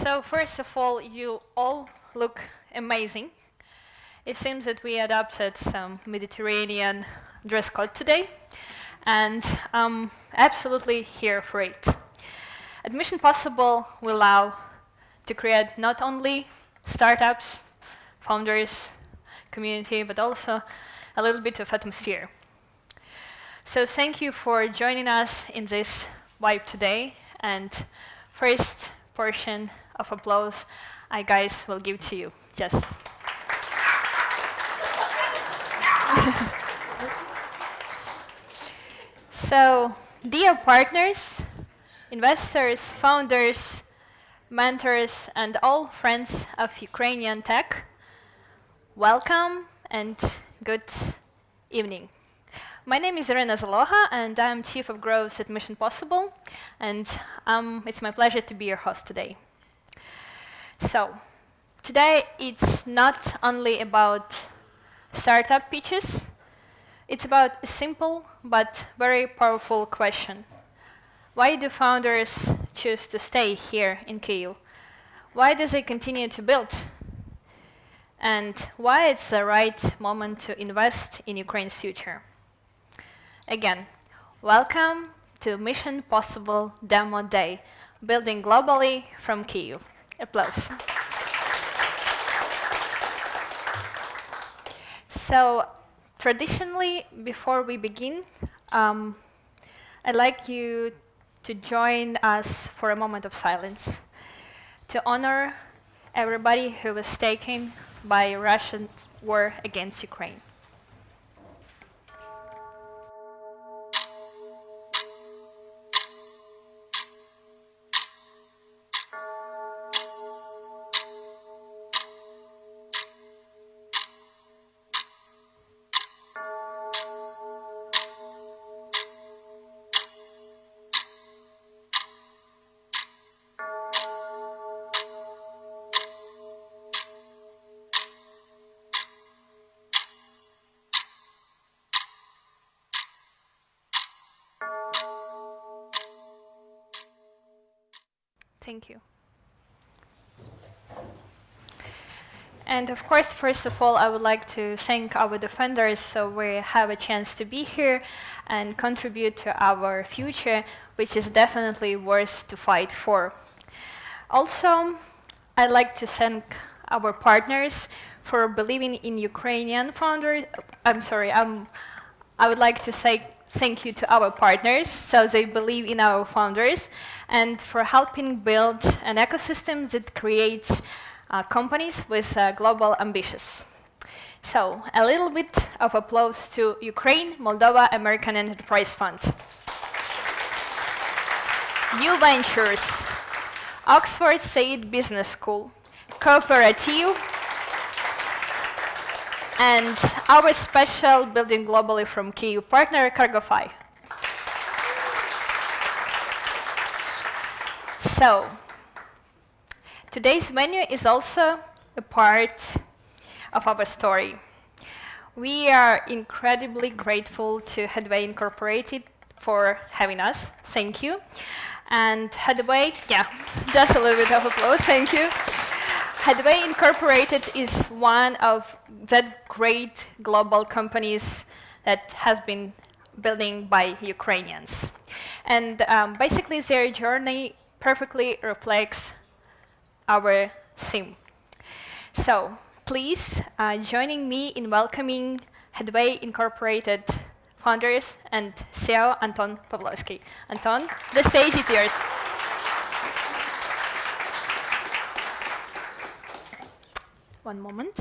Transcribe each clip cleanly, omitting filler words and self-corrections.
So first of all, you all look amazing. It seems that we adopted some Mediterranean dress code today, and I'm absolutely here for it. At Mission Possible, we allow to create not only startups, founders, community, but also a little bit of atmosphere. So thank you for joining us in this vibe today, and first portion of applause I guys will give to you. Just. So, dear partners, investors, founders, mentors, and all friends of Ukrainian tech, welcome and good evening. My name is Irina Zaloha, and I'm Chief of Growth at Mission Possible, and it's my pleasure to be your host today. So, today it's not only about startup pitches, it's about a simple but very powerful question. Why do founders choose to stay here in Kyiv? Why do they continue to build? And why it's the right moment to invest in Ukraine's future? Again, welcome to Mission Possible Demo Day, building globally from Kyiv. Applause. So, traditionally, before we begin, I'd like you to join us for a moment of silence to honor everybody who was taken by Russian war against Ukraine. Thank you. And of course, first of all, I would like to thank our defenders, so we have a chance to be here and contribute to our future, which is definitely worth to fight for. Also, I'd like to thank our partners for believing in Ukrainian founders. I would like to say thank you to our partners, so they believe in our founders, and for helping build an ecosystem that creates companies with global ambitions. So, a little bit of applause to Ukraine, Moldova, American Enterprise Fund. New Ventures, Oxford Said Business School, Cooperative, and our special Building Globally from Kyiv partner, Cargofy. So, today's menu is also a part of our story. We are incredibly grateful to Headway Incorporated for having us. Thank you. And Headway, yeah, just a little bit of applause, thank you. Headway Incorporated is one of the great global companies that has been building by Ukrainians. And basically their journey perfectly reflects our theme. So please joining me in welcoming Headway Incorporated founders and CEO Anton Pavlovsky. Anton, the stage is yours. One moment.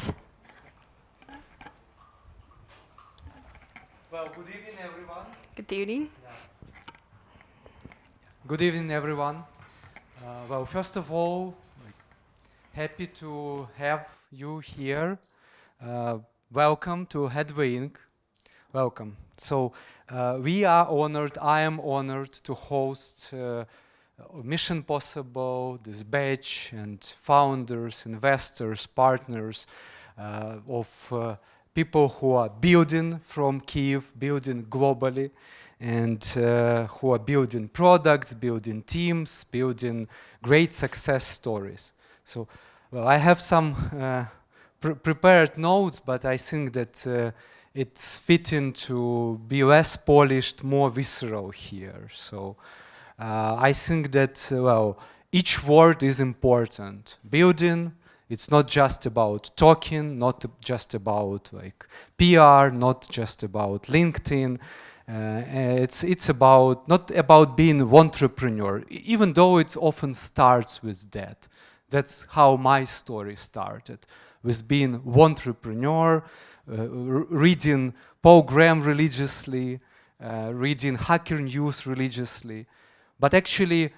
Well, good evening, everyone. Good evening. Yeah. Good evening, everyone. Well, first of all, happy to have you here. Welcome to Headway Inc. Welcome. So we are honored, I am honored to host Mission Possible, this batch, and founders, investors, partners of people who are building from Kyiv, building globally, and who are building products, building teams, building great success stories. So, well, I have some prepared notes, but I think that it's fitting to be less polished, more visceral here. So I think that, well, each word is important. Building, it's not just about talking, not just about like PR, not just about LinkedIn. It's about not about being an entrepreneur, even though it often starts with that. That's how my story started, with being an entrepreneur, reading program religiously, reading Hacker News religiously, but actually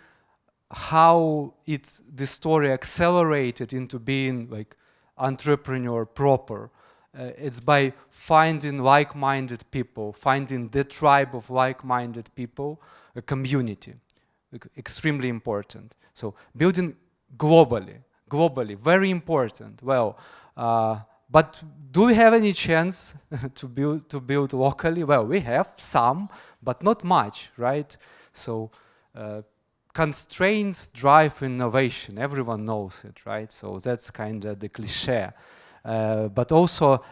how the story accelerated into being like entrepreneur proper. It's by finding like-minded people, finding the tribe of like-minded people, a community, extremely important. So building globally, very important. Well, but do we have any chance to build locally? Well, we have some, but not much, right? So constraints drive innovation. Everyone knows it, right? So that's kind of the cliche. But also,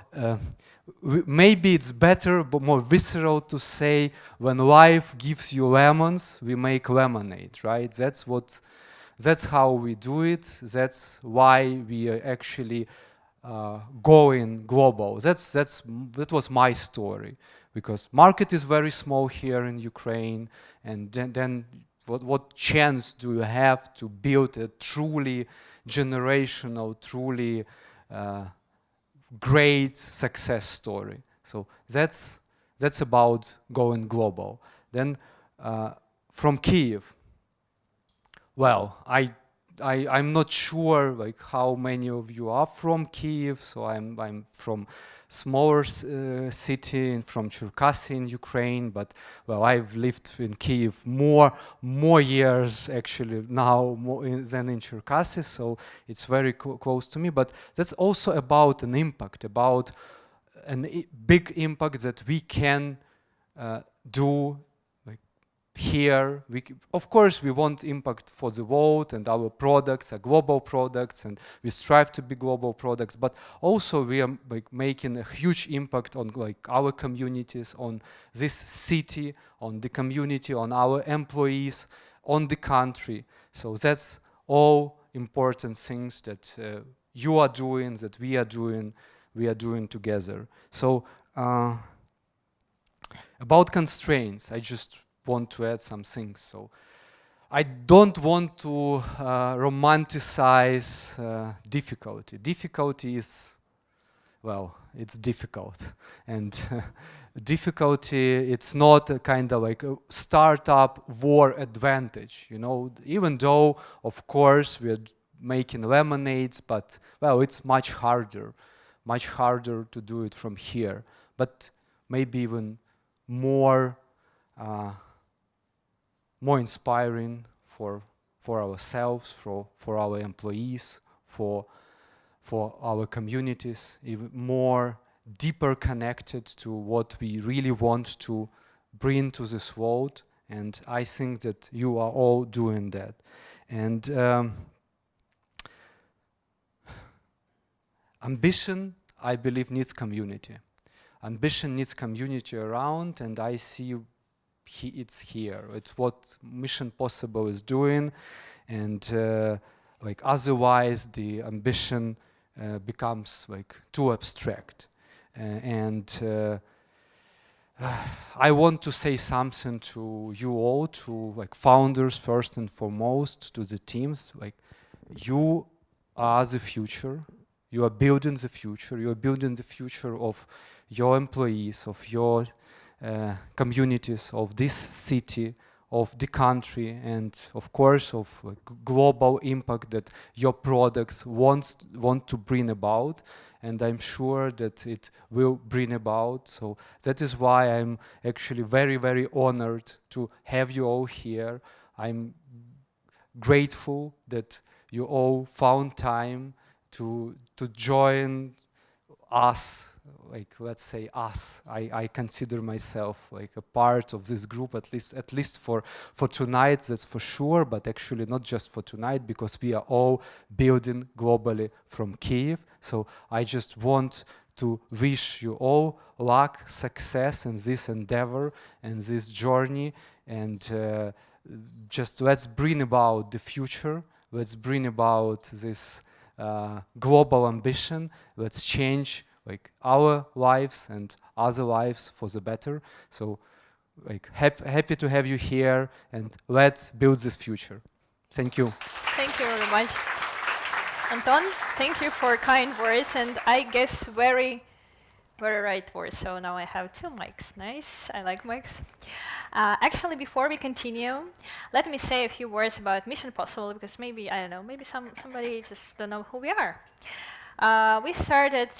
maybe it's better, but more visceral to say, when life gives you lemons, we make lemonade, right? That's how we do it. That's why we are actually going global. That was my story, because market is very small here in Ukraine, and then what chance do you have to build a truly generational, truly great success story? So that's about going global. Then from Kyiv, well, I'm not sure like how many of you are from Kyiv. So I'm from smaller city, from Cherkasy in Ukraine. But well, I've lived in Kyiv more years actually now than in Cherkasy. So it's very close to me. But that's also about an impact, about a big impact that we can do here. Of course, we want impact for the world, and our products are global products, and we strive to be global products, but also we are like making a huge impact on like our communities, on this city, on the community, on our employees, on the country. So that's all important things that you are doing, that we are doing together. So about constraints, I just want to add some things. So I don't want to romanticize difficulty. Difficulty is, well, it's difficult. And difficulty, it's not a kind of like a startup war advantage, you know, even though, of course, we're making lemonades, but, well, it's much harder to do it from here. But maybe even more inspiring for ourselves, for our employees, for our communities, even more deeper connected to what we really want to bring to this world. And I think that you are all doing that. And ambition, I believe, needs community. Ambition needs community around, and I see it's here. It's what Mission Possible is doing, and like otherwise the ambition becomes like too abstract. And I want to say something to you all, to like founders first and foremost, to the teams. Like, you are the future. You are building the future. You are building the future of your employees, of your communities, of this city, of the country, and of course of global impact that your products want to bring about. And I'm sure that it will bring about. So that is why I'm actually very, very honored to have you all here. I'm grateful that you all found time to join us, like let's say us, I consider myself like a part of this group, at least for tonight, that's for sure, but actually not just for tonight, because we are all building globally from Kyiv. So I just want to wish you all luck, success in this endeavor and this journey, and just let's bring about the future, let's bring about this global ambition, let's change like our lives and other lives for the better. So like happy to have you here, and let's build this future. Thank you. Thank you very much. Anton, thank you for kind words, and I guess very right words. So now I have 2 mics. Nice, I like mics. Actually, before we continue, let me say a few words about Mission Possible, because maybe, I don't know, maybe somebody just don't know who we are. We started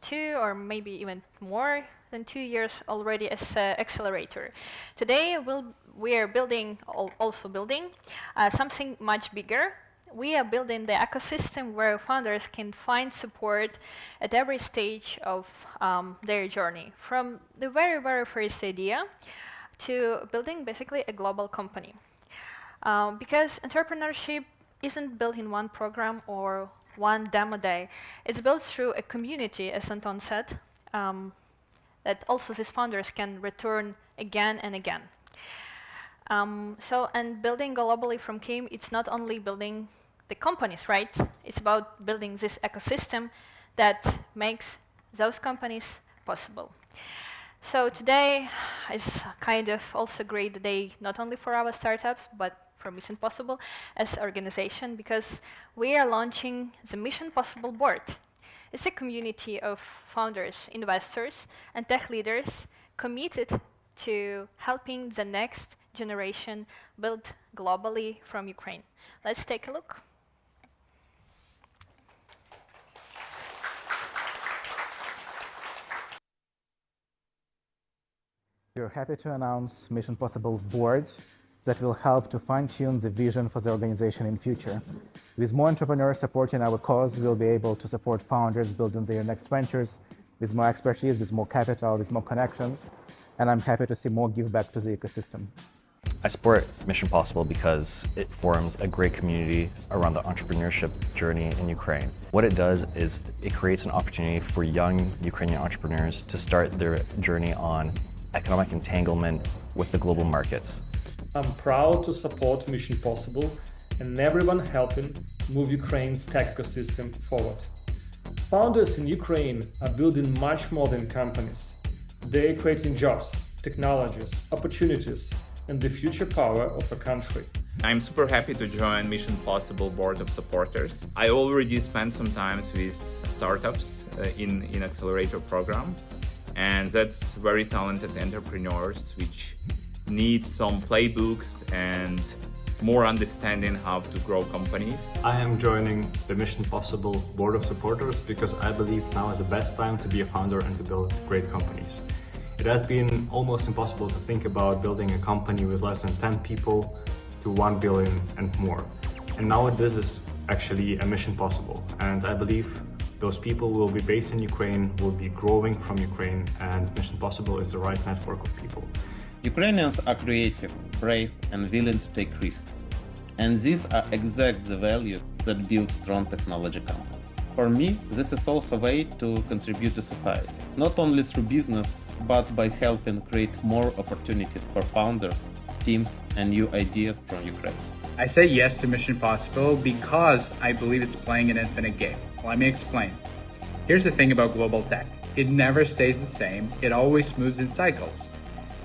2 or maybe even more than 2 years already as an accelerator. Today we are also building something much bigger. We are building the ecosystem where founders can find support at every stage of their journey, from the very first idea to building basically a global company. Because entrepreneurship isn't built in one program or one demo day. It's built through a community, as Anton said, that also these founders can return again and again. And building globally from Kyiv, it's not only building the companies, right? It's about building this ecosystem that makes those companies possible. So today is kind of also a great day, not only for our startups, but for Mission Possible as an organization, because we are launching the Mission Possible Board. It's a community of founders, investors, and tech leaders committed to helping the next generation build globally from Ukraine. Let's take a look. We're happy to announce Mission Possible Board that will help to fine-tune the vision for the organization in future. With more entrepreneurs supporting our cause, we'll be able to support founders building their next ventures with more expertise, with more capital, with more connections, and I'm happy to see more give back to the ecosystem. I support Mission Possible because it forms a great community around the entrepreneurship journey in Ukraine. What it does is it creates an opportunity for young Ukrainian entrepreneurs to start their journey on economic entanglement with the global markets. I'm proud to support Mission Possible and everyone helping move Ukraine's tech ecosystem forward. Founders in Ukraine are building much more than companies. They're creating jobs, technologies, opportunities, and the future power of a country. I'm super happy to join Mission Possible Board of Supporters. I already spent some time with startups in Accelerator program, and that's very talented entrepreneurs which need some playbooks and more understanding how to grow companies. I am joining the Mission Possible Board of Supporters because I believe now is the best time to be a founder and to build great companies. It has been almost impossible to think about building a company with less than 10 people to 1 billion and more. And now this is actually a mission possible. And I believe those people will be based in Ukraine, will be growing from Ukraine, and Mission Possible is the right network of people. Ukrainians are creative, brave, and willing to take risks. And these are exactly the values that build strong technology companies. For me, this is also a way to contribute to society, not only through business, but by helping create more opportunities for founders, teams, and new ideas from Ukraine. I say yes to Mission Possible because I believe it's playing an infinite game. Let me explain. Here's the thing about global tech. It never stays the same. It always moves in cycles.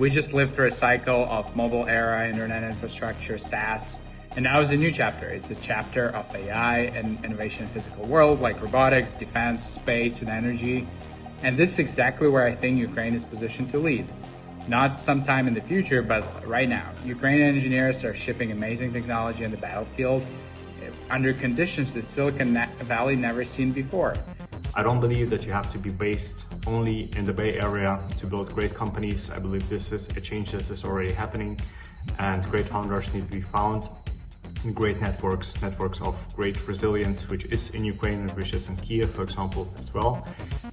We just lived through a cycle of mobile era, internet infrastructure, SaaS, and now is a new chapter. It's a chapter of AI and innovation in the physical world, like robotics, defense, space, and energy. And this is exactly where I think Ukraine is positioned to lead. Not sometime in the future, but right now. Ukrainian engineers are shipping amazing technology on the battlefield under conditions that Silicon Valley never seen before. I don't believe that you have to be based only in the Bay Area to build great companies. I believe this is a change that is already happening, and great founders need to be found in great networks of great resilience, which is in Ukraine and which is in Kyiv, for example, as well.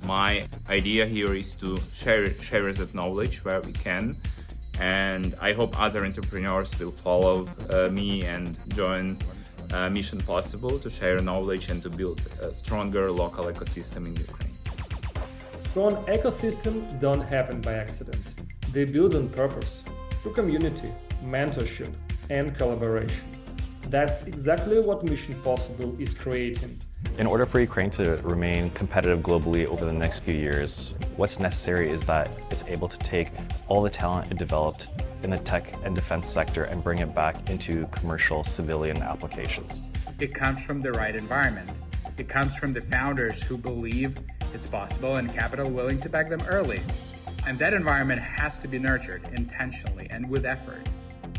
My idea here is to share that knowledge where we can, and I hope other entrepreneurs will follow me and join Mission Possible to share knowledge and to build a stronger local ecosystem in Ukraine. Strong ecosystems don't happen by accident. They build on purpose, through community, mentorship, and collaboration. That's exactly what Mission Possible is creating. In order for Ukraine to remain competitive globally over the next few years, what's necessary is that it's able to take all the talent it developed in the tech and defense sector and bring it back into commercial civilian applications. It comes from the right environment. It comes from the founders who believe it's possible and capital willing to back them early. And that environment has to be nurtured intentionally and with effort.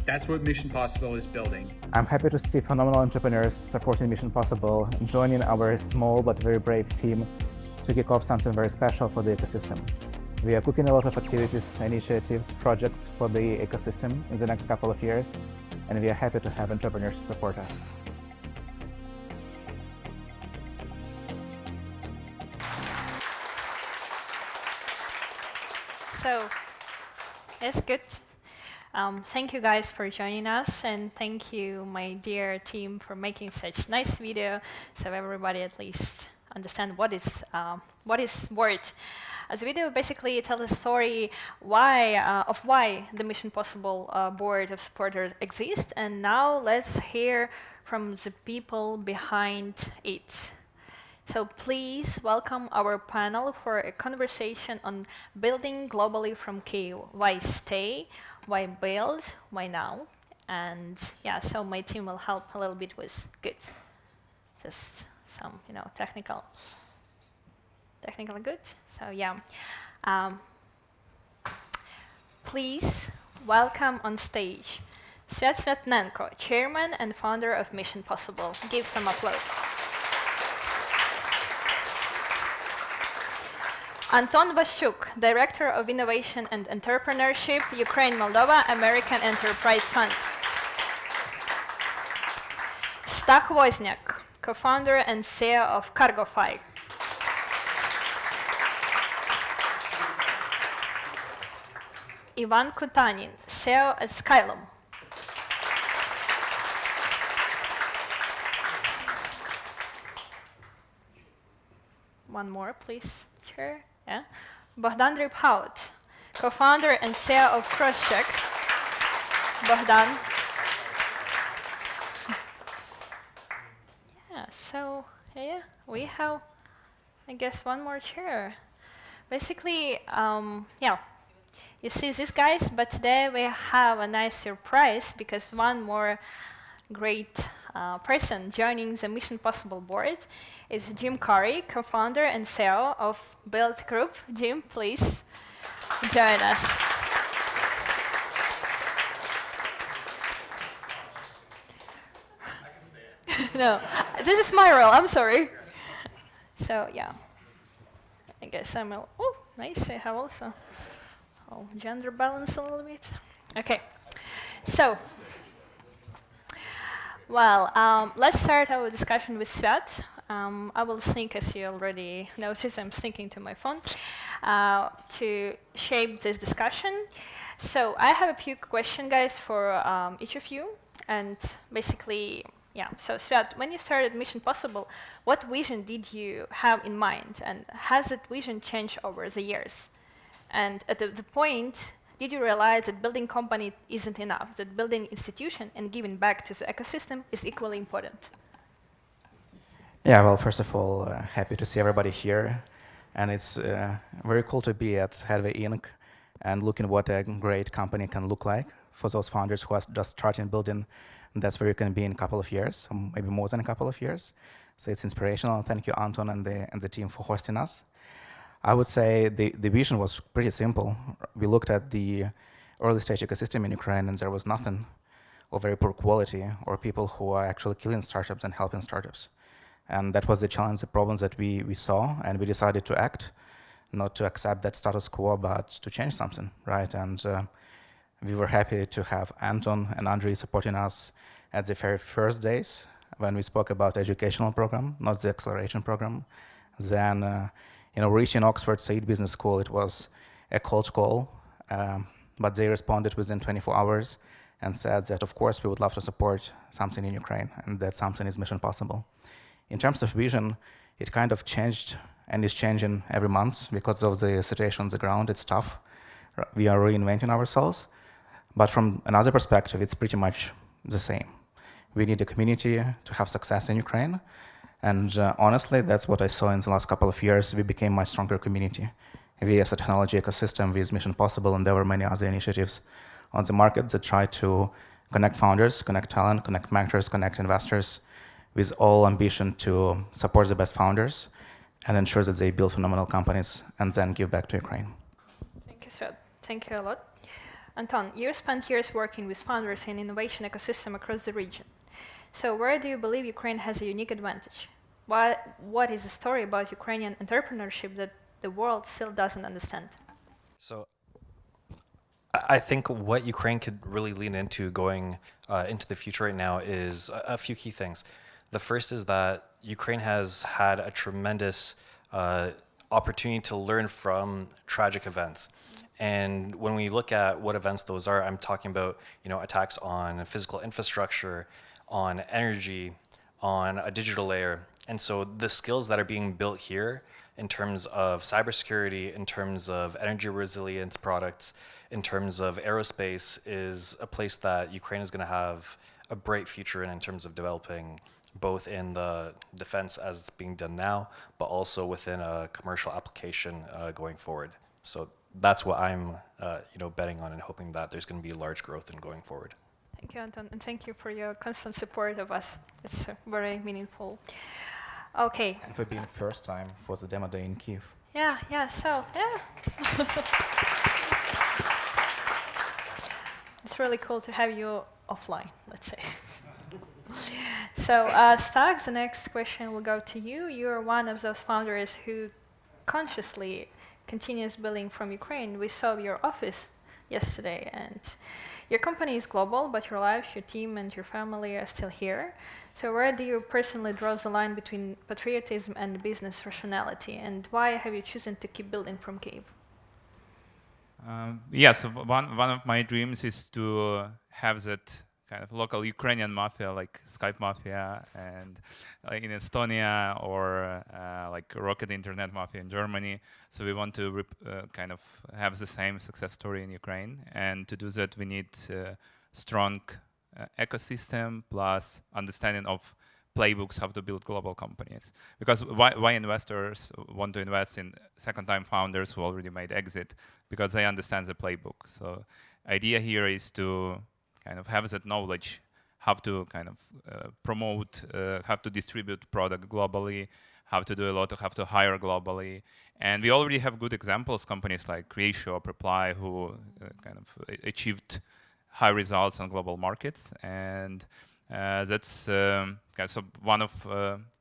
That's what Mission Possible is building. I'm happy to see phenomenal entrepreneurs supporting Mission Possible, joining our small but very brave team to kick off something very special for the ecosystem. We are cooking a lot of activities, initiatives, projects for the ecosystem in the next couple of years, and we are happy to have entrepreneurs to support us. So, it's good. Thank you guys for joining us, and thank you, my dear team, for making such nice video, so everybody at least understand what is worth. As the video basically tells a story of why the Mission Possible board of supporters exists, and now let's hear from the people behind it. So please welcome our panel for a conversation on building globally from Kyiv. Why stay? Why build? Why now? And yeah, so my team will help a little bit with just some, technical good. So yeah, please welcome on stage Svyat Svyatnenko, chairman and founder of Mission Possible. Give some applause. Anton Vasyuk, Director of Innovation and Entrepreneurship, Ukraine, Moldova, American Enterprise Fund. Stach Wozniak, co-founder and CEO of CargoFi. Ivan Kutanin, CEO at Skylum. One more, please, Chair. Yeah. Bogdan Rybhaut, co-founder and CEO of Crosscheck. Bogdan. Yeah, so we have, I guess, one more chair. Basically, you see these guys, but today we have a nice surprise because one more great person joining the Mission Possible board is Jim Curry, co-founder and CEO of Build Group. Jim, please join us. No, this is my role, I'm sorry. So yeah, I guess I'm nice, I have also gender balance a little bit. Okay, so, well, let's start our discussion with Svyat. I will think, as you already noticed, I'm thinking to my phone to shape this discussion. So I have a few questions, guys, for each of you. And basically, so Svyat, when you started Mission Possible, what vision did you have in mind? And has that vision changed over the years? And at the point, did you realize that building company isn't enough, that building institution and giving back to the ecosystem is equally important? Yeah, well, first of all, happy to see everybody here. And it's very cool to be at Headway Inc. and looking what a great company can look like for those founders who are just starting building. That's where you can be in a couple of years, maybe more than a couple of years. So it's inspirational. Thank you, Anton, and the team for hosting us. I would say the vision was pretty simple. We looked at the early stage ecosystem in Ukraine, and there was nothing, or very poor quality, or people who are actually killing startups and helping startups. And that was the challenge, the problems that we saw, and we decided to act, not to accept that status quo, but to change something, right? And we were happy to have Anton and Andrei supporting us at the very first days when we spoke about the educational program, not the acceleration program. Then Reaching Oxford Said Business School, it was a cold call, but they responded within 24 hours and said that, of course, we would love to support something in Ukraine, and that something is Mission Possible. In terms of vision, it kind of changed and is changing every month because of the situation on the ground. It's tough. We are reinventing ourselves. But from another perspective, it's pretty much the same. We need a community to have success in Ukraine. And honestly, that's what I saw in the last couple of years. We became a much stronger community. We as a technology ecosystem with Mission Possible, and there were many other initiatives on the market that try to connect founders, connect talent, connect mentors, connect investors, with all ambition to support the best founders and ensure that they build phenomenal companies and then give back to Ukraine. Thank you, sir. Thank you a lot. Anton, you spent years working with founders in innovation ecosystem across the region. So where do you believe Ukraine has a unique advantage? What is the story about Ukrainian entrepreneurship that the world still doesn't understand? So I think what Ukraine could really lean into going into the future right now is a few key things. The first is that Ukraine has had a tremendous opportunity to learn from tragic events. And when we look at what events those are, I'm talking about attacks on physical infrastructure, on energy, on a digital layer. And so the skills that are being built here in terms of cybersecurity, in terms of energy resilience products, in terms of aerospace is a place that Ukraine is going to have a bright future in terms of developing both in the defense as it's being done now, but also within a commercial application going forward. So that's what I'm betting on and hoping that there's going to be large growth in going forward. Thank you, Anton, and thank you for your constant support of us. It's very meaningful. Okay. And for being first time for the demo day in Kyiv. Yeah. It's really cool to have you offline, let's say. So, Stag, the next question will go to you. You're one of those founders who consciously continues building from Ukraine. We saw your office yesterday, and your company is global, but your life, your team, and your family are still here. So where do you personally draw the line between patriotism and business rationality, and why have you chosen to keep building from Kyiv? Yes, one of my dreams is to have that kind of local Ukrainian mafia, like Skype mafia, and in Estonia, or like Rocket Internet mafia in Germany. So we want to kind of have the same success story in Ukraine, and to do that we need strong ecosystem plus understanding of playbooks how to build global companies. Because why investors want to invest in second-time founders who already made exit? Because they understand the playbook. So idea here is to kind of have that knowledge, how to kind of promote, how to distribute product globally, how to do a lot, how to hire globally. And we already have good examples, companies like Creatio, Reply, who kind of achieved high results on global markets. And that's so one of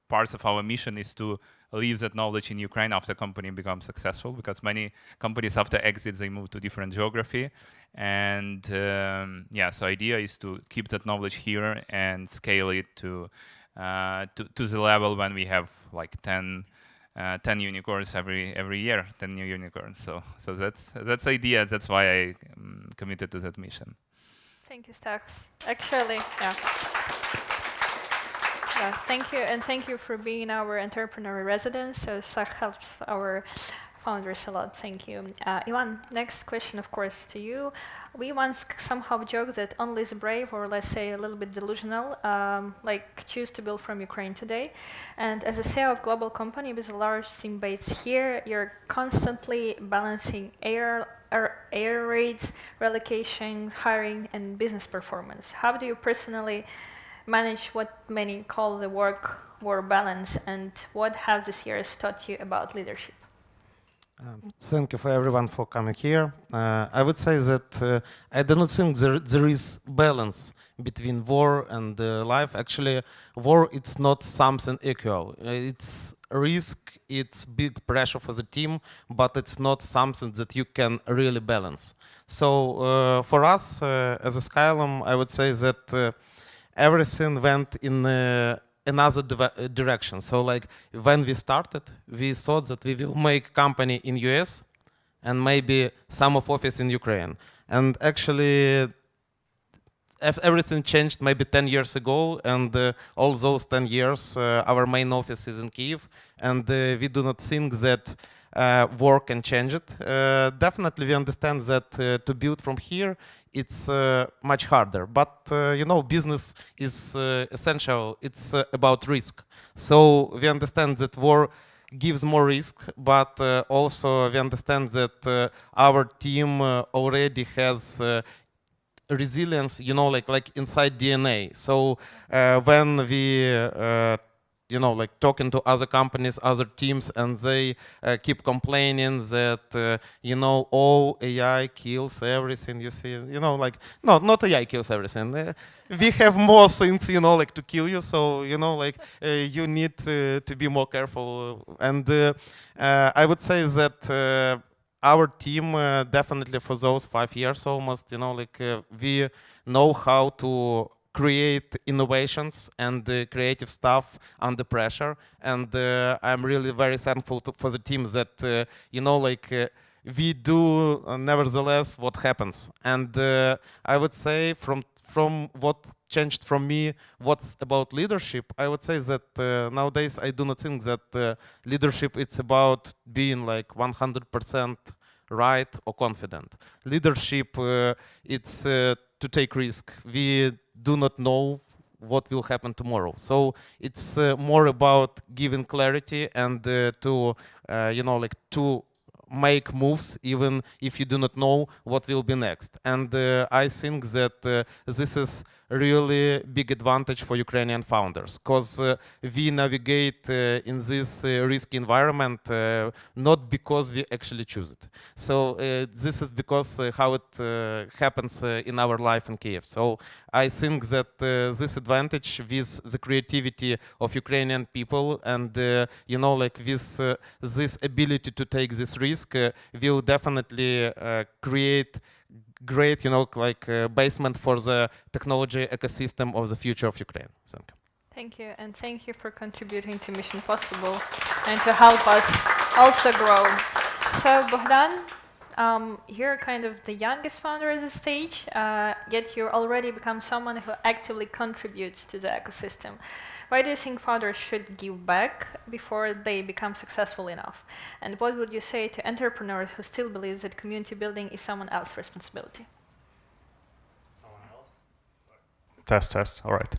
parts of our mission is to leave that knowledge in Ukraine after company becomes successful, because many companies after exit, they move to different geography. And so idea is to keep that knowledge here and scale it to the level when we have like 10 unicorns every year, 10 new unicorns. So that's the idea. That's why I committed to that mission. Thank you, Stax. Actually, yeah. Yes, thank you, and thank you for being our entrepreneur resident. So Stax helps our founders a lot. Thank you. Ivan, next question, of course, to you. We once somehow joked that only the brave, or let's say a little bit delusional, choose to build from Ukraine today. And as a CEO of global company with a large team base here, you're constantly balancing air raids, relocation, hiring, and business performance. How do you personally manage what many call the work-war balance, and what have these years taught you about leadership? Thank you for everyone for coming here. I would say that I do not think there is balance between war and life. Actually, war, it's not something equal. It's risk, it's big pressure for the team, but it's not something that you can really balance. So for us as a Skylum, I would say that everything went in another direction. So like when we started, we thought that we will make company in US and maybe some of office in Ukraine. And actually everything changed maybe 10 years ago, and all those 10 years our main office is in Kyiv, and we do not think that work can change it. Definitely we understand that to build from here it's much harder, but you know, business is essential. It's about risk. So we understand that war gives more risk, but also we understand that our team already has resilience, you know, like inside DNA. So when we you know, like talking to other companies, other teams, and they keep complaining that you know, oh, AI kills everything. You see, you know, like no, not AI kills everything. We have more things, you know, like to kill you. So you know, like you need to be more careful. And I would say that our team definitely for those 5 years almost, you know, like we know how to create innovations and creative stuff under pressure, and I'm really very thankful for the teams that you know, like we do nevertheless what happens. And I would say from what changed from me, what's about leadership, I would say that nowadays I do not think that leadership it's about being like 100% right or confident. Leadership it's to take risk. We do not know what will happen tomorrow. So it's more about giving clarity and to you know, like to make moves even if you do not know what will be next. And I think that this is really big advantage for Ukrainian founders, because we navigate in this risky environment not because we actually choose it. So this is because how it happens in our life in Kyiv. So I think that this advantage with the creativity of Ukrainian people and you know, like with this ability to take this risk will definitely create great, you know, like basement for the technology ecosystem of the future of Ukraine. Thank you. Thank you, and thank you for contributing to Mission Possible and to help us also grow. So Bogdan, you're kind of the youngest founder at this stage, yet you already become someone who actively contributes to the ecosystem. Why do you think founders should give back before they become successful enough? And what would you say to entrepreneurs who still believe that community building is someone else's responsibility? Someone else? Test. All right.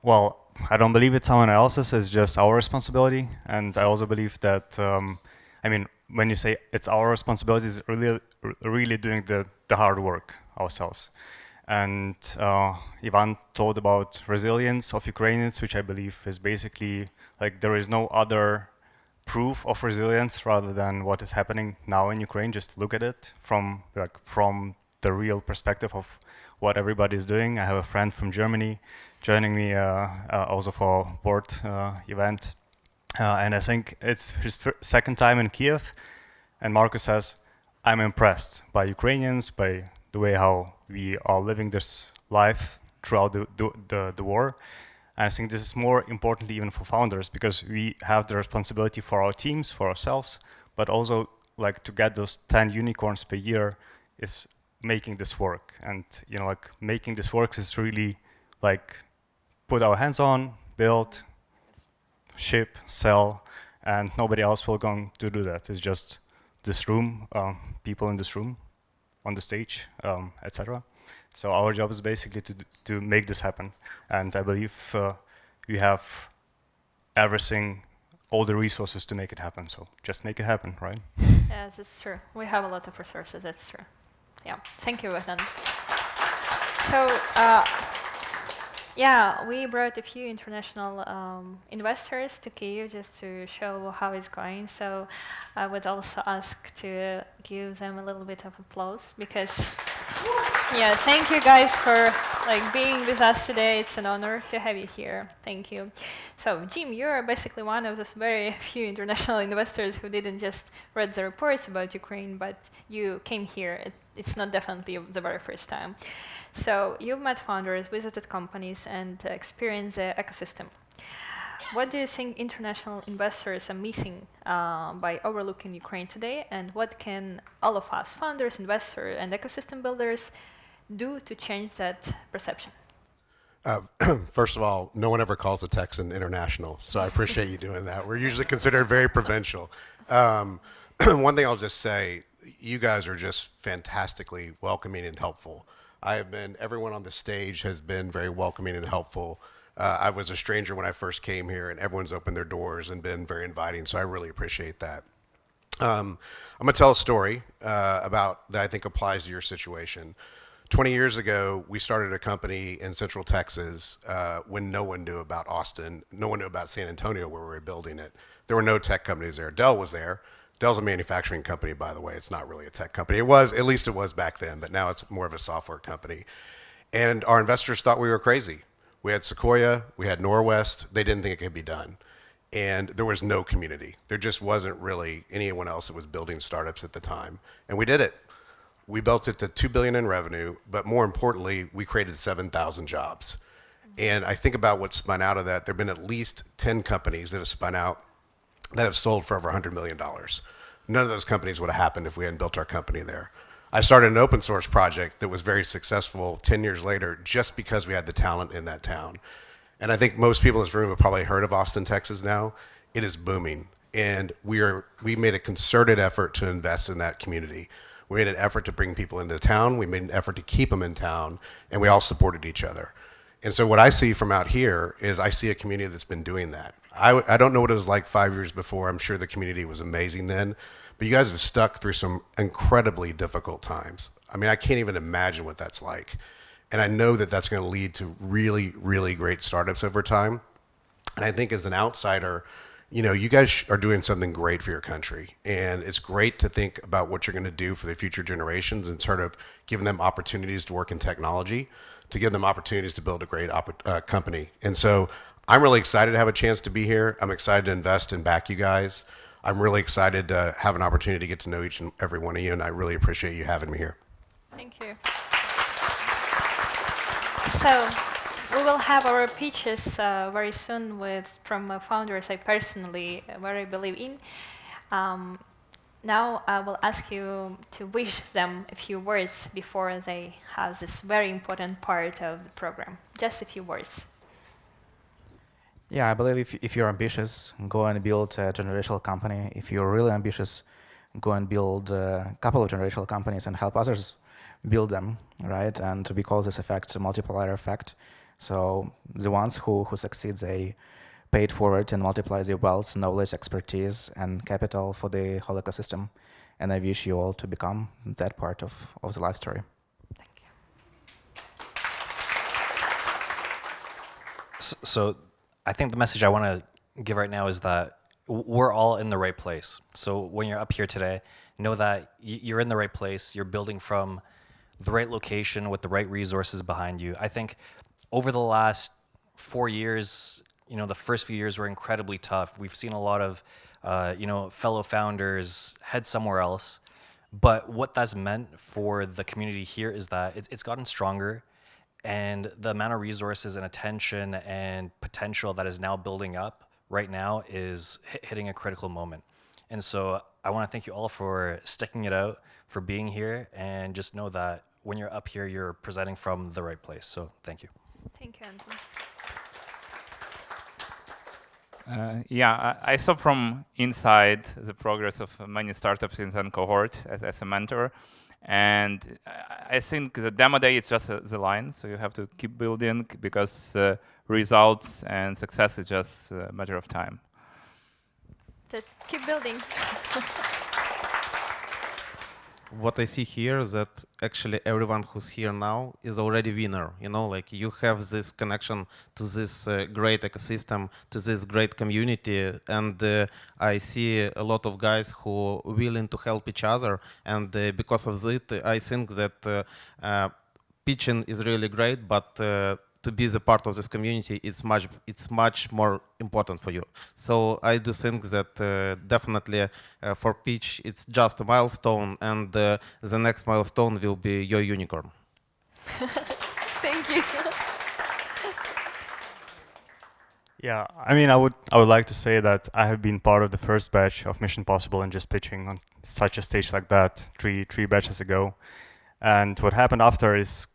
Well, I don't believe it's someone else's. It's just our responsibility. And I also believe that, I mean, when you say it's our responsibility, it's really doing the hard work ourselves. And Ivan told about resilience of Ukrainians, which I believe is basically like there is no other proof of resilience rather than what is happening now in Ukraine. Just look at it from the real perspective of what everybody is doing. I have a friend from Germany joining me also for a board event. And I think it's his second time in Kyiv. And Marcus says, I'm impressed by Ukrainians, by the way how we are living this life throughout the war. And I think this is more importantly even for founders, because we have the responsibility for our teams, for ourselves, but also like to get those 10 unicorns per year is making this work. And you know, like making this work is really like put our hands on, build, ship, sell, and nobody else will going to do that. It's just this room, people in this room, on the stage, etc. So our job is basically to make this happen. And I believe we have everything, all the resources to make it happen. So just make it happen, right? Yes, it's true. We have a lot of resources, that's true. Yeah, thank you, Bogdan. So, yeah, we brought a few international investors to Kyiv just to show how it's going. So I would also ask to give them a little bit of applause because Yeah, thank you guys for being with us today. It's an honor to have you here. Thank you. So, Jim, you're basically one of those very few international investors who didn't just read the reports about Ukraine, but you came here. It's not definitely the very first time. So, you've met founders, visited companies, and experienced the ecosystem. What do you think international investors are missing by overlooking Ukraine today, and what can all of us, founders, investors, and ecosystem builders, do to change that perception? First of all, no one ever calls a Texan international, so I appreciate you doing that. We're usually considered very provincial. One thing I'll just say, you guys are just fantastically welcoming and helpful. Everyone on the stage has been very welcoming and helpful. I was a stranger when I first came here, and everyone's opened their doors and been very inviting, so I really appreciate that. I'm going to tell a story that I think applies to your situation. 20 years ago, we started a company in Central Texas when no one knew about Austin. No one knew about San Antonio where we were building it. There were no tech companies there. Dell was there. Dell's a manufacturing company, by the way. It's not really a tech company. At least it was back then, but now it's more of a software company. And our investors thought we were crazy. We had Sequoia, we had Norwest. They didn't think it could be done. And there was no community. There just wasn't really anyone else that was building startups at the time. And we did it. We built it to $2 billion in revenue, but more importantly, we created 7,000 jobs. And I think about what spun out of that. There have been at least 10 companies that have spun out that have sold for over $100 million. None of those companies would have happened if we hadn't built our company there. I started an open source project that was very successful 10 years later just because we had the talent in that town. And I think most people in this room have probably heard of Austin, Texas now. It is booming. And we made a concerted effort to invest in that community. We made an effort to bring people into town. We made an effort to keep them in town. And we all supported each other. And so what I see from out here is I see a community that's been doing that. I don't know what it was like 5 years before. I'm sure the community was amazing then. But you guys have stuck through some incredibly difficult times. I mean, I can't even imagine what that's like. And I know that that's going to lead to really, really great startups over time. And I think as an outsider, you guys are doing something great for your country. And it's great to think about what you're going to do for the future generations and sort of giving them opportunities to work in technology, to give them opportunities to build a great company. And so I'm really excited to have a chance to be here. I'm excited to invest and back you guys. I'm really excited to have an opportunity to get to know each and every one of you, and I really appreciate you having me here. Thank you. So we will have our pitches very soon from founders I personally very believe in. Now I will ask you to wish them a few words before they have this very important part of the program. Just a few words. Yeah, I believe if you're ambitious, go and build a generational company. If you're really ambitious, go and build a couple of generational companies and help others build them, right? And we call this effect a multiplier effect. So the ones who succeed, they pay it forward and multiply their wealth, knowledge, expertise, and capital for the whole ecosystem. And I wish you all to become that part of the life story. Thank you. So I think the message I want to give right now is that we're all in the right place. So when you're up here today, know that you're in the right place. You're building from the right location with the right resources behind you. I think over the last 4 years, the first few years were incredibly tough. We've seen a lot of, fellow founders head somewhere else. But what that's meant for the community here is that it's gotten stronger. And the amount of resources and attention and potential that is now building up right now is hitting a critical moment. And so I want to thank you all for sticking it out, for being here, and just know that when you're up here, you're presenting from the right place. So thank you. Thank you, Anton. I saw from inside the progress of many startups in Zen cohort as a mentor. And I think the demo day is just the line, so you have to keep building because results and success is just a matter of time. Keep building. What I see here is that actually everyone who's here now is already winner. Like you have this connection to this great ecosystem, to this great community, and I see a lot of guys who are willing to help each other. And because of it, I think that pitching is really great, but to be the part of this community, it's much more important for you. So I do think that definitely for pitch, it's just a milestone, and the next milestone will be your unicorn. Thank you. Yeah, I mean, I would like to say that I have been part of the first batch of Mission Possible and just pitching on such a stage like that three batches ago. And what happened after is,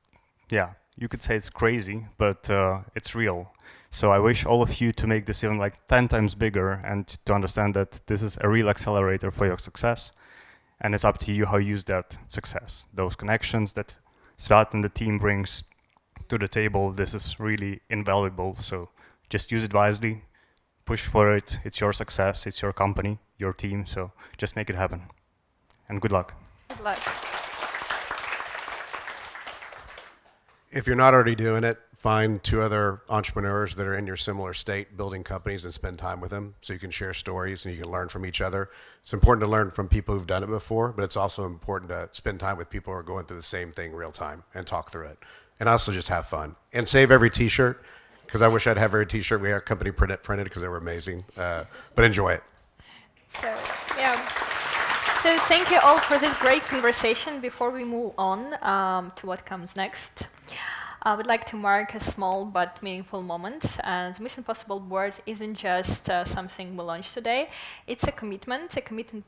yeah, you could say it's crazy, but it's real. So I wish all of you to make this even like 10 times bigger and to understand that this is a real accelerator for your success. And it's up to you how you use that success. Those connections that Svat and the team brings to the table, this is really invaluable. So just use it wisely, push for it. It's your success, it's your company, your team. So just make it happen. And good luck. Good luck. If you're not already doing it, find 2 other entrepreneurs that are in your similar state building companies and spend time with them so you can share stories and you can learn from each other. It's important to learn from people who've done it before, but it's also important to spend time with people who are going through the same thing real time and talk through it. And also just have fun. And save every t-shirt, because I wish I'd have every t-shirt we had company printed because they were amazing. But enjoy it. So, yeah. So thank you all for this great conversation. Before we move on to what comes next, I would like to mark a small but meaningful moment. The Mission Possible board isn't just something we launched today. It's a commitment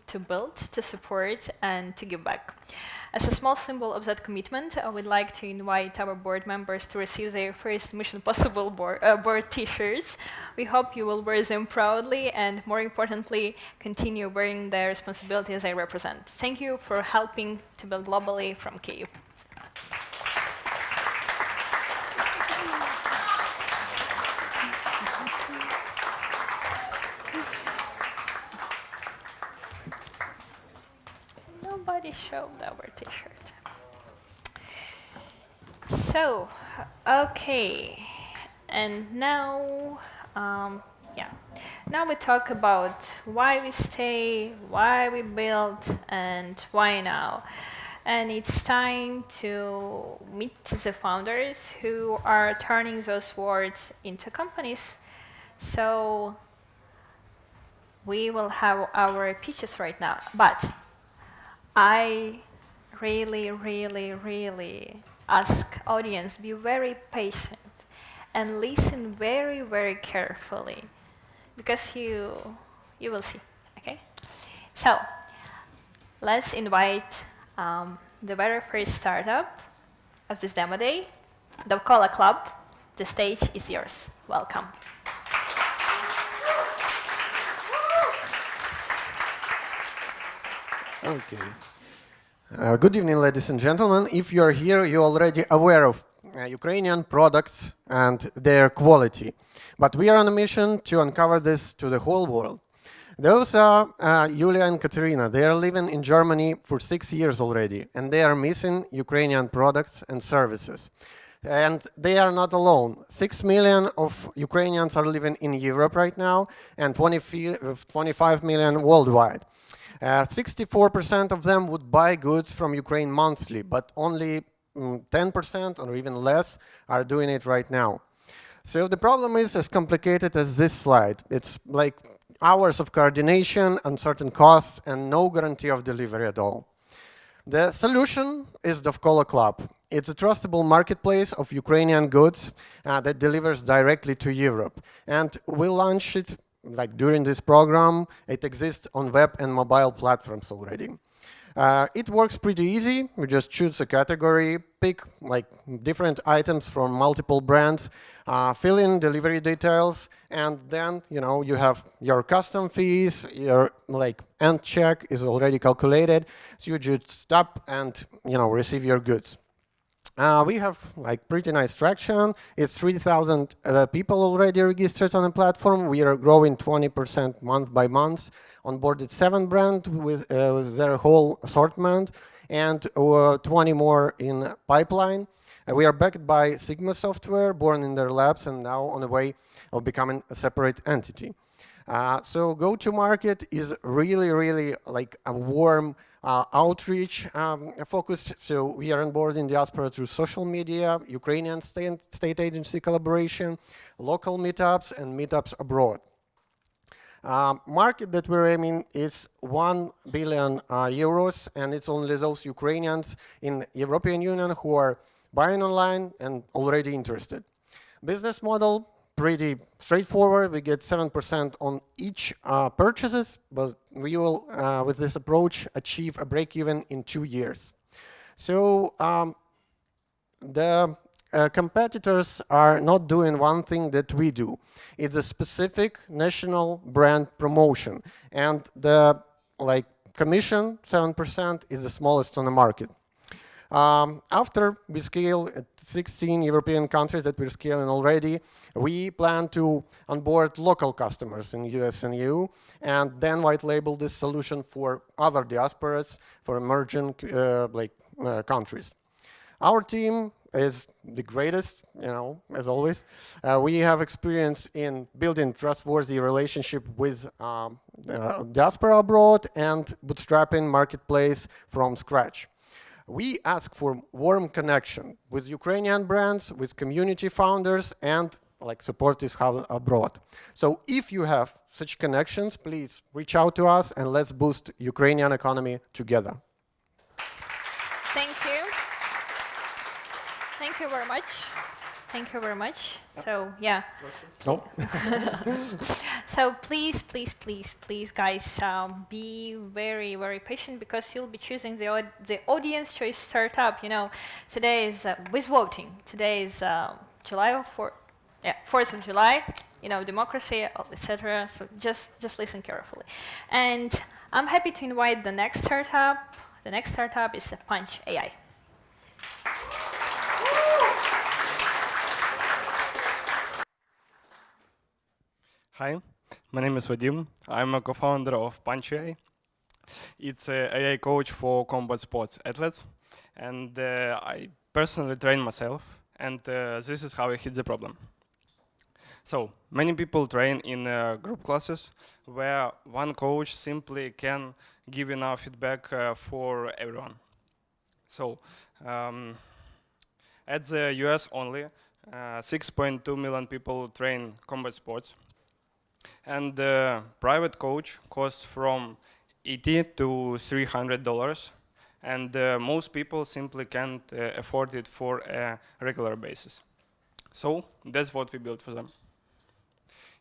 to build, to support, and to give back. As a small symbol of that commitment, I would like to invite our board members to receive their first Mission Possible board t-shirts. We hope you will wear them proudly and, more importantly, continue wearing the responsibilities they represent. Thank you for helping to build globally from Kyiv. Nobody showed our t-shirt. So, okay, and now, now we talk about why we stay, why we build, and why now. And it's time to meet the founders who are turning those words into companies. So we will have our pitches right now, but I really ask audience, be very patient and listen very carefully, because you will see, okay? So let's invite the very first startup of this demo day, the Cola Club. The stage is yours. Welcome. Okay. Good evening, ladies and gentlemen. If you're here, you're already aware of Ukrainian products and their quality. But we are on a mission to uncover this to the whole world. Those are Yulia and Katerina. They are living in Germany for 6 years already, and they are missing Ukrainian products and services. And they are not alone. 6 million of Ukrainians are living in Europe right now, and 25 million worldwide. 64% of them would buy goods from Ukraine monthly, but only 10% or even less are doing it right now. So the problem is as complicated as this slide. It's like hours of coordination, uncertain costs, and no guarantee of delivery at all. The solution is Dovkola Club. It's a trustable marketplace of Ukrainian goods that delivers directly to Europe. And we launched it like during this program. It exists on web and mobile platforms already. It works pretty easy. You just choose a category, pick like different items from multiple brands, fill in delivery details, and then you have your custom fees. Your end check is already calculated, so you just stop and receive your goods. We have pretty nice traction. It's 3,000 people already registered on the platform. We are growing 20% month by month. Onboarded 7 brands with their whole assortment, and 20 more in pipeline. We are backed by Sigma Software, born in their labs and now on the way of becoming a separate entity. So go-to-market is really like a warm outreach focused. So we are onboarding diaspora through social media, Ukrainian state agency collaboration, local meetups, and meetups abroad. Market that we're aiming is 1 billion euros, and it's only those Ukrainians in European Union who are buying online and already interested. Business model, pretty straightforward. We get 7% on each purchases, but we will, with this approach, achieve a break-even in 2 years. So the competitors are not doing one thing that we do. It's a specific national brand promotion, and the commission, 7%, is the smallest on the market. After we scale at 16 European countries that we're scaling already, we plan to onboard local customers in US and EU, and then white label this solution for other diasporas, for emerging countries. Our team is the greatest, as always. We have experience in building trustworthy relationship with diaspora abroad and bootstrapping marketplace from scratch. We ask for warm connection with Ukrainian brands, with community founders, and supportive hub abroad. So if you have such connections, please reach out to us and let's boost Ukrainian economy together. Thank you. Thank you very much. Thank you very much. So, yeah. Nope. So please, guys, be very patient because you'll be choosing the audience choice startup. Today is with voting. Today is July 4th of July. Democracy, etc. So just listen carefully. And I'm happy to invite the next startup. The next startup is Punch AI. Hi, my name is Vadim. I'm a co-founder of Punch AI. It's an AI coach for combat sports athletes, and I personally train myself, and this is how I hit the problem. So, many people train in group classes where one coach simply can give enough feedback for everyone. So, at the US only, 6.2 million people train combat sports. And the private coach costs from $80 to $300, and most people simply can't afford it for a regular basis. So that's what we built for them.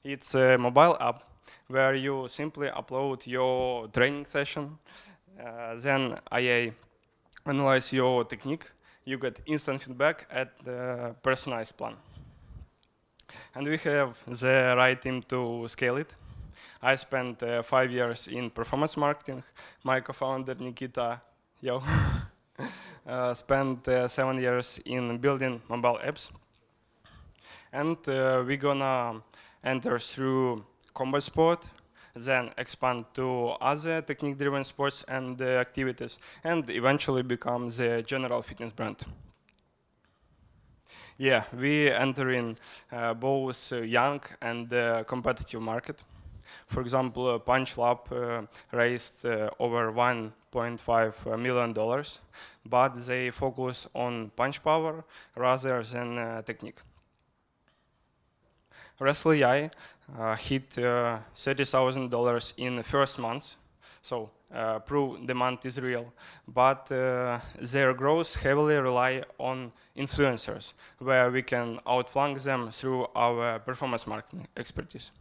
It's a mobile app where you simply upload your training session, then IA analyze your technique, you get instant feedback at the personalized plan. And we have the right team to scale it. I spent 5 years in performance marketing. My co-founder, Nikita, spent 7 years in building mobile apps. And we're gonna enter through combat sport, then expand to other technique-driven sports and activities, and eventually become the general fitness brand. Yeah, we enter in both young and competitive market. For example, Punch Lab raised over $1.5 million, but they focus on punch power rather than technique. Wrestle AI hit $30,000 in the first month, so proof demand is real, but their growth heavily rely on influencers, where we can outflank them through our performance marketing expertise.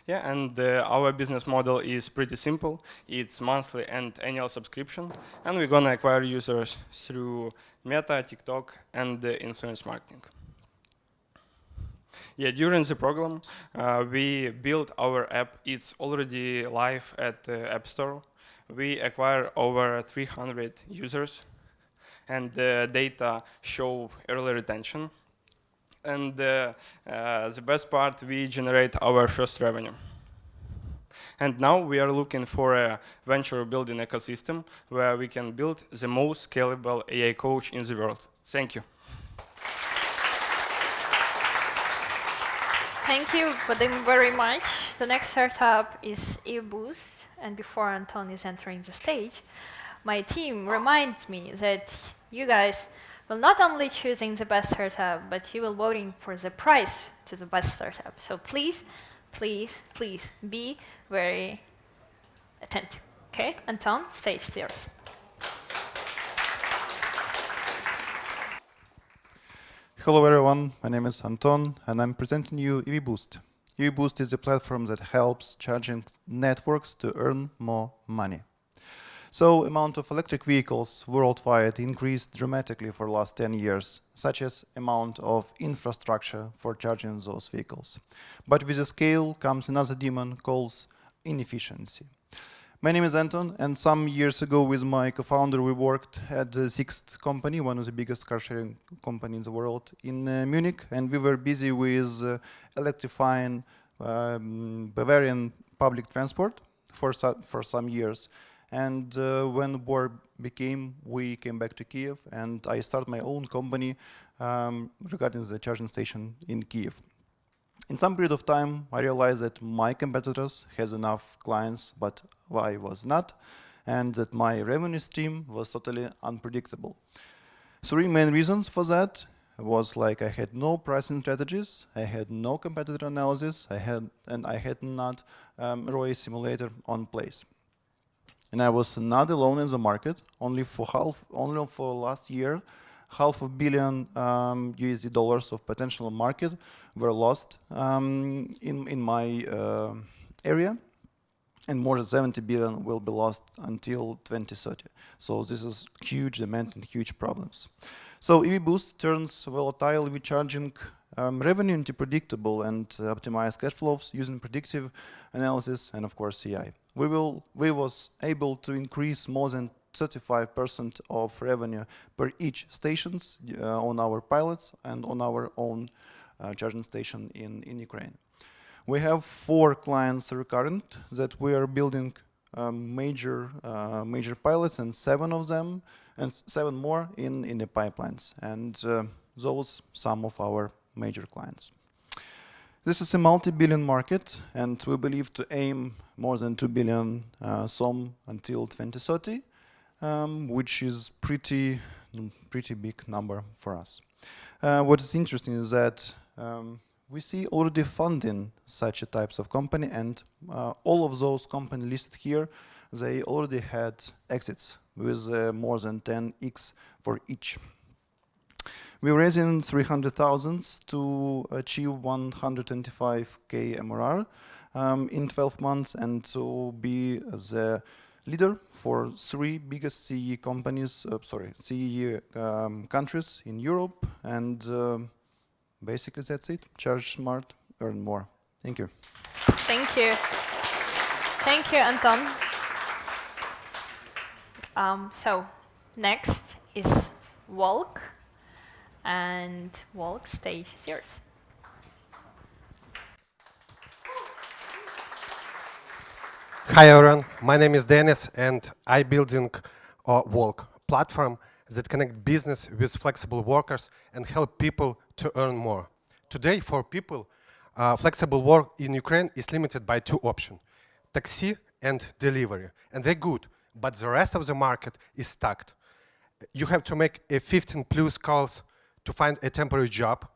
Yeah, and our business model is pretty simple. It's monthly and annual subscription, and we're gonna acquire users through Meta, TikTok, and influence marketing. Yeah, during the program, we built our app. It's already live at the App Store. We acquire over 300 users, and the data show early retention. And the best part, we generate our first revenue. And now we are looking for a venture building ecosystem where we can build the most scalable AI coach in the world. Thank you. Thank you, Vadim, very much. The next startup is eBoost, and before Anton is entering the stage, my team reminds me that you guys will not only choosing the best startup, but you will voting for the prize to the best startup. So please, please, please be very attentive. Okay, Anton, stage is yours. Hello everyone, my name is Anton and I'm presenting you eBoost. eBoost is a platform that helps charging networks to earn more money. So, amount of electric vehicles worldwide increased dramatically for the last 10 years, such as amount of infrastructure for charging those vehicles. But with the scale comes another demon called inefficiency. My name is Anton, and some years ago with my co-founder we worked at the Sixt company, one of the biggest car sharing companies in the world, in Munich, and we were busy with electrifying Bavarian public transport for some years. And when war became, we came back to Kyiv, and I started my own company regarding the charging station in Kyiv. In some period of time, I realized that my competitors has enough clients, but I was not, and that my revenue stream was totally unpredictable. Three main reasons for that was like I had no pricing strategies, I had no competitor analysis, I had not ROI simulator on place. And I was not alone in the market. Only for last year, $500 million USD dollars of potential market were lost in my area, and more than 70 billion will be lost until 2030. So this is huge demand and huge problems. So eBoost turns volatile recharging revenue into predictable and optimized cash flows using predictive analysis and of course CI. We was able to increase more than 35% of revenue per each stations on our pilots and on our own charging station in Ukraine. We have 4 clients recurrent that we are building major pilots, and 7 of them and 7 more in the pipelines, and those some of our major clients. This is a multi-billion market, and we believe to aim more than 2 billion SOM until 2030, which is pretty big number for us. What is interesting is that we see already funding such a types of company, and all of those companies listed here, they already had exits with more than 10x for each. We're raising 300,000 to achieve 125k MRR in 12 months, and to be the leader for 3 biggest CE companies, CE countries in Europe, and basically that's it. Charge smart, earn more. Thank you. Thank you. Thank you, Anton. So next is Walk, and Walk, stage is yours. Hi everyone, my name is Dennis and I'm building a Walk platform that connects business with flexible workers and help people to earn more. Today, for people, flexible work in Ukraine is limited by 2 options, taxi and delivery, and they're good, but the rest of the market is stuck. You have to make a 15 plus calls to find a temporary job,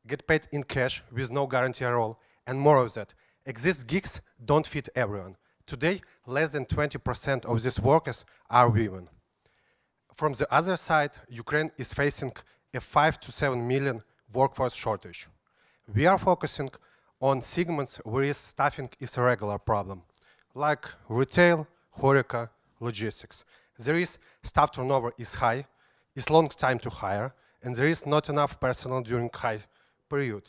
get paid in cash with no guarantee at all, and more of that. Exist gigs don't fit everyone. Today, less than 20% of these workers are women. From the other side, Ukraine is facing a 5 to 7 million workforce shortage. We are focusing on segments where staffing is a regular problem, like retail, HoReCa, logistics. There is staff turnover is high, it's long time to hire, and there is not enough personnel during high period.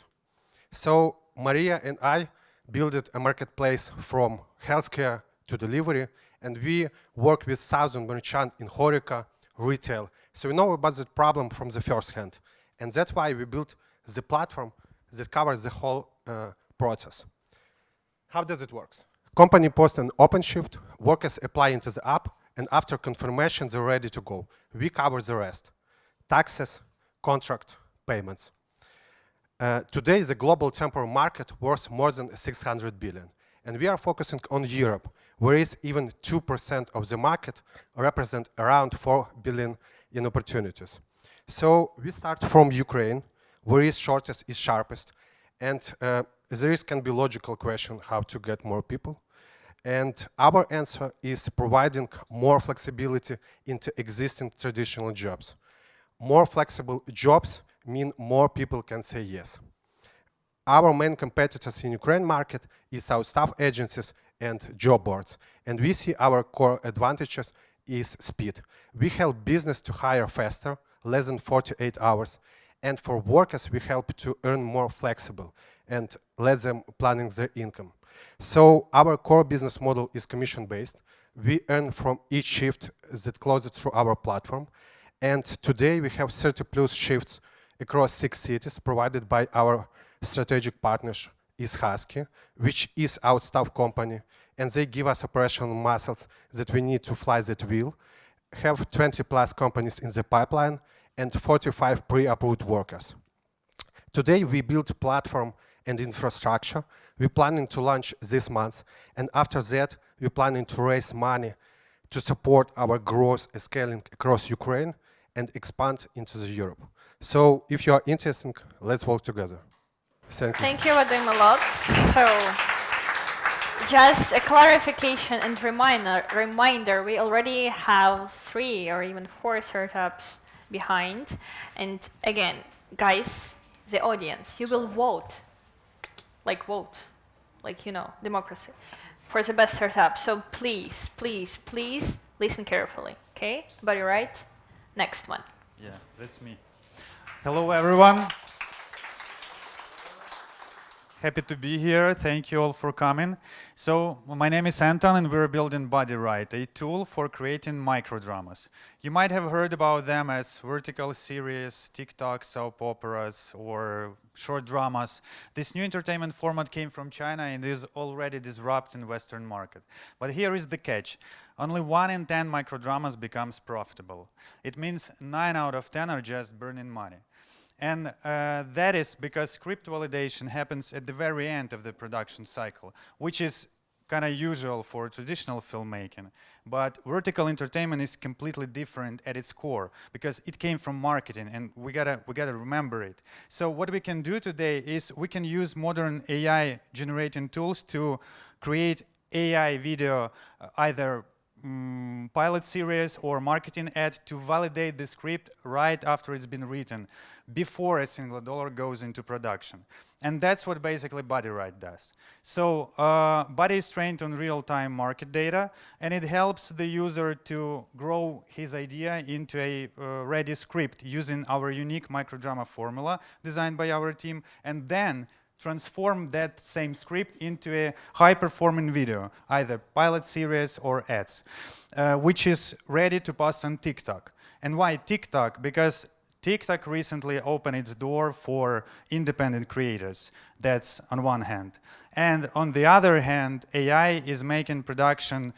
So Maria and I built a marketplace from healthcare to delivery, and we work with 1,000 merchants in HoReCa, retail. So we know about the problem from the first hand. And that's why we built the platform that covers the whole process. How does it work? Company posts an OpenShift, workers apply into the app, and after confirmation, they're ready to go. We cover the rest. Taxes, contract, payments. Today, the global temporary market worth more than 600 billion. And we are focusing on Europe, whereas even 2% of the market represent around 4 billion in opportunities. So we start from Ukraine, where is shortest is sharpest. And there can be logical question how to get more people. And our answer is providing more flexibility into existing traditional jobs. More flexible jobs mean more people can say yes. Our main competitors in Ukraine market is our staff agencies and job boards. And we see our core advantages is speed. We help business to hire faster, less than 48 hours. And for workers, we help to earn more flexible and let them planning their income. So our core business model is commission-based. We earn from each shift that closes through our platform. And today we have 30 plus shifts across 6 cities provided by our strategic partners is Husky, which is our staff company. And they give us operational muscles that we need to fly that wheel. Have 20 plus companies in the pipeline and 45 pre-approved workers. Today we build a platform and infrastructure. We're planning to launch this month. And after that, we're planning to raise money to support our growth and scaling across Ukraine and expand into Europe. So if you are interested, let's work together. Thank you. Thank you, Vadim, a lot. So just a clarification and reminder, we already have 3 or even 4 startups behind. And again, guys, the audience, you will vote, you know, democracy, for the best startup. So please, please, please listen carefully, okay? Buddy, right? Next one. Yeah, that's me. Hello, everyone. Happy to be here. Thank you all for coming. So my name is Anton, and we're building Body Right, a tool for creating microdramas. You might have heard about them as vertical series, TikTok, soap operas, or short dramas. This new entertainment format came from China and is already disrupting Western market. But here is the catch. Only 1 in 10 microdramas becomes profitable. It means 9 out of 10 are just burning money. And that is because script validation happens at the very end of the production cycle, which is kind of usual for traditional filmmaking. But vertical entertainment is completely different at its core because it came from marketing, and we gotta remember it. So what we can do today is we can use modern AI generating tools to create AI video, either pilot series or marketing ad, to validate the script right after it's been written, before a single dollar goes into production. And that's what basically Body Right does. So Body is trained on real-time market data, and it helps the user to grow his idea into a ready script using our unique microdrama formula designed by our team, and then transform that same script into a high-performing video, either pilot series or ads, which is ready to post on TikTok. And why TikTok? Because TikTok recently opened its door for independent creators. That's on one hand. And on the other hand, AI is making production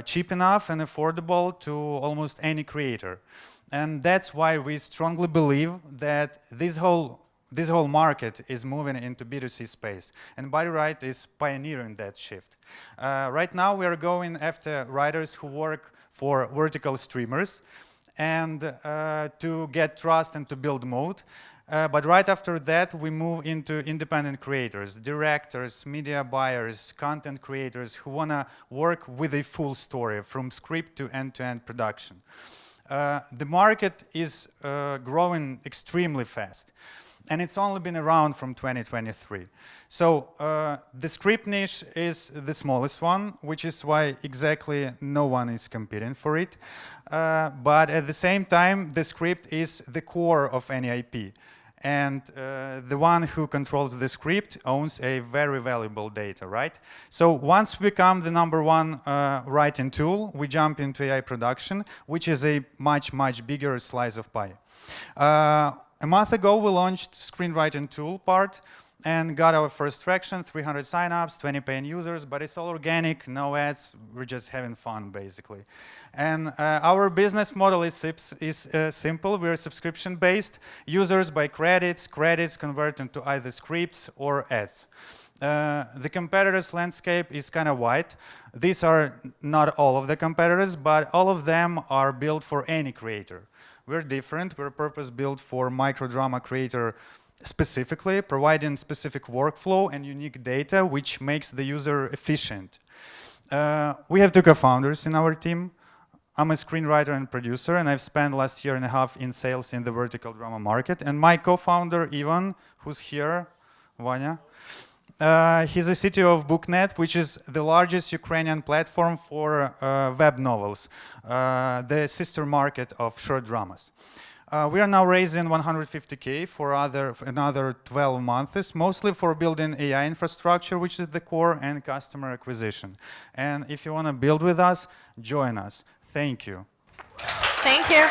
cheap enough and affordable to almost any creator. And that's why we strongly believe that this whole market is moving into B2C space, and Body Right is pioneering that shift. Right now we are going after writers who work for vertical streamers and to get trust and to build moat. But right after that we move into independent creators, directors, media buyers, content creators who want to work with a full story from script to end-to-end production. The market is growing extremely fast. And it's only been around from 2023. So the script niche is the smallest one, which is why exactly no one is competing for it. But at the same time, the script is the core of any IP. And the one who controls the script owns a very valuable data, right? So once we become the #1 writing tool, we jump into AI production, which is a much, much bigger slice of pie. A month ago, we launched screenwriting tool part, and got our first traction, 300 signups, 20 paying users, but it's all organic, no ads, we're just having fun basically. And our business model is simple, we're subscription-based. Users buy credits, credits convert into either scripts or ads. The competitors landscape is kind of wide. These are not all of the competitors, but all of them are built for any creator. We're different, we're purpose-built for microdrama creator specifically, providing specific workflow and unique data which makes the user efficient. We have two co-founders in our team. I'm a screenwriter and producer, and I've spent last year and a half in sales in the vertical drama market. And my co-founder, Ivan, who's here, Vanya, he's the CTO of BookNet, which is the largest Ukrainian platform for web novels, the sister market of short dramas. We are now raising 150K for another 12 months, mostly for building AI infrastructure, which is the core, and customer acquisition. And if you want to build with us, join us. Thank you. Thank you.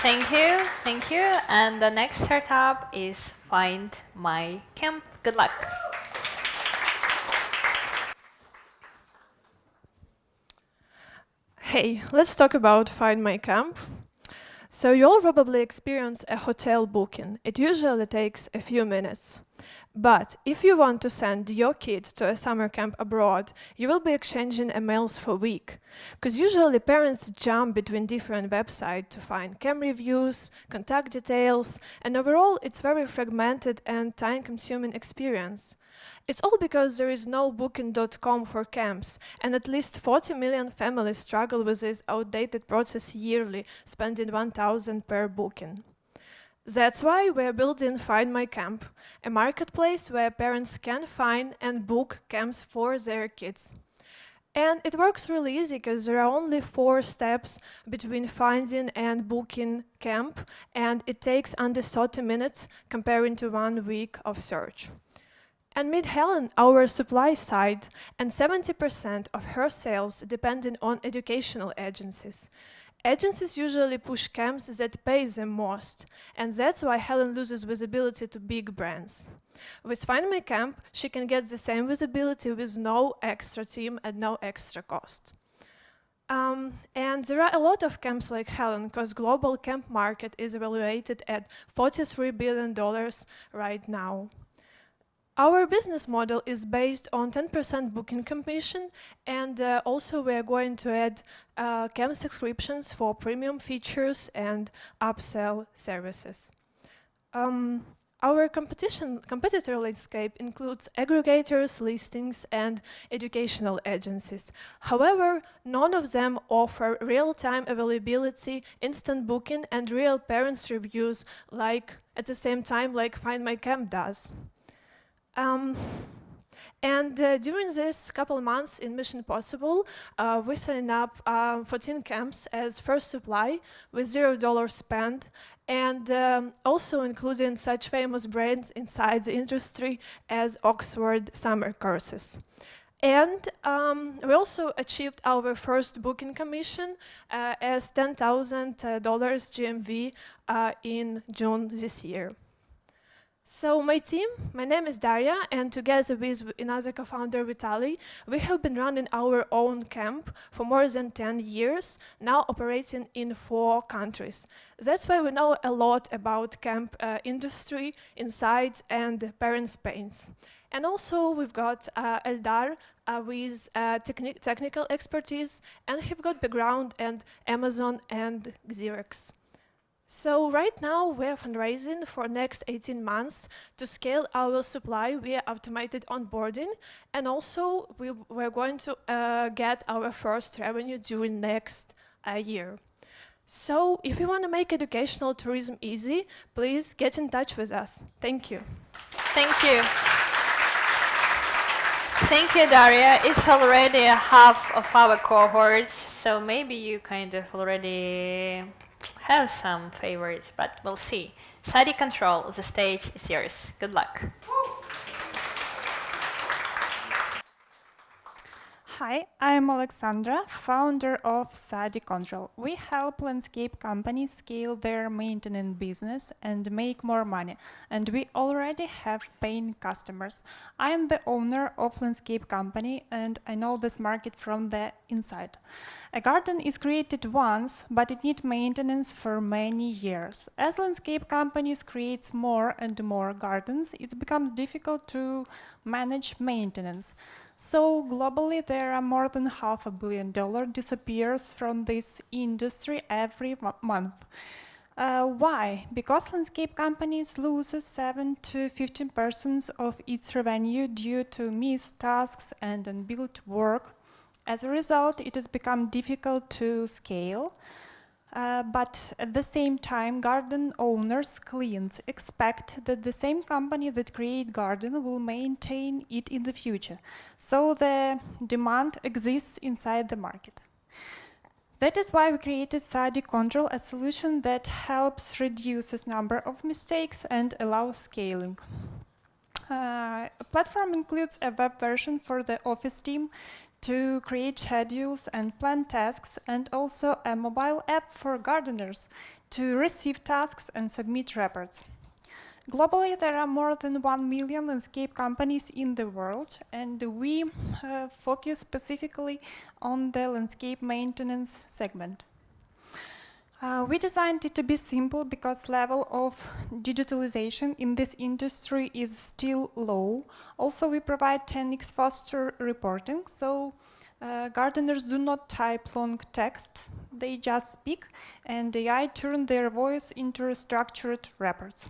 Thank you. Thank you. And the next startup is Find My Camp. Good luck. Hey, let's talk about Find My Camp. So you all probably experience a hotel booking. It usually takes a few minutes. But if you want to send your kid to a summer camp abroad, you will be exchanging emails for a week. Because usually parents jump between different websites to find camp reviews, contact details, and overall it's very fragmented and time-consuming experience. It's all because there is no booking.com for camps, and at least 40 million families struggle with this outdated process yearly, spending $1,000 per booking. That's why we're building Find My Camp, a marketplace where parents can find and book camps for their kids. And it works really easy because there are only 4 steps between finding and booking camp, and it takes under 30 minutes comparing to 1 week of search. And meet Helen, our supply side, and 70% of her sales depending on educational agencies. Agencies usually push camps that pay them most, and that's why Helen loses visibility to big brands. With Find My Camp, she can get the same visibility with no extra team and no extra cost. And there are a lot of camps like Helen, because global camp market is evaluated at $43 billion right now. Our business model is based on 10% booking commission, and also we are going to add camp subscriptions for premium features and upsell services. Our competitor landscape includes aggregators, listings, and educational agencies. However, none of them offer real-time availability, instant booking, and real parents' reviews at the same time like Find My Camp does. During this couple of months in Mission Possible, we signed up 14 camps as first supply with $0 spend, and also including such famous brands inside the industry as Oxford summer courses. And we also achieved our first booking commission as $10,000 GMV in June this year. So my team, my name is Daria, and together with another co-founder, Vitaly, we have been running our own camp for more than 10 years, now operating in 4 countries. That's why we know a lot about camp industry, insights, and parents' pains. And also we've got Eldar with technical expertise, and he's got background in Amazon and Xerox. So right now we're fundraising for next 18 months to scale our supply via automated onboarding, and also we're going to get our first revenue during next year. So if you want to make educational tourism easy, please get in touch with us. Thank you. Thank you. Thank you, Daria. It's already half of our cohorts, so maybe you kind of already have some favorites, but we'll see. Sadi Control, the stage is yours. Good luck. Hi, I'm Alexandra, founder of SADI Control. We help landscape companies scale their maintenance business and make more money, and we already have paying customers. I am the owner of landscape company, and I know this market from the inside. A garden is created once, but it needs maintenance for many years. As landscape companies create more and more gardens, it becomes difficult to manage maintenance. So globally, there are more than $500 million disappears from this industry every month. Why? Because landscape companies lose 7 to 15% of its revenue due to missed tasks and unbilled work. As a result, it has become difficult to scale. But at the same time, garden owners, clients expect that the same company that create garden will maintain it in the future. So the demand exists inside the market. That is why we created SADI Control, a solution that helps reduce this number of mistakes and allows scaling. A platform includes a web version for the office team to create schedules and plan tasks, and also a mobile app for gardeners to receive tasks and submit reports. Globally, there are more than 1 million landscape companies in the world, and we focus specifically on the landscape maintenance segment. We designed it to be simple because level of digitalization in this industry is still low. Also, we provide 10x faster reporting, so gardeners do not type long text, they just speak, and AI turn their voice into structured reports.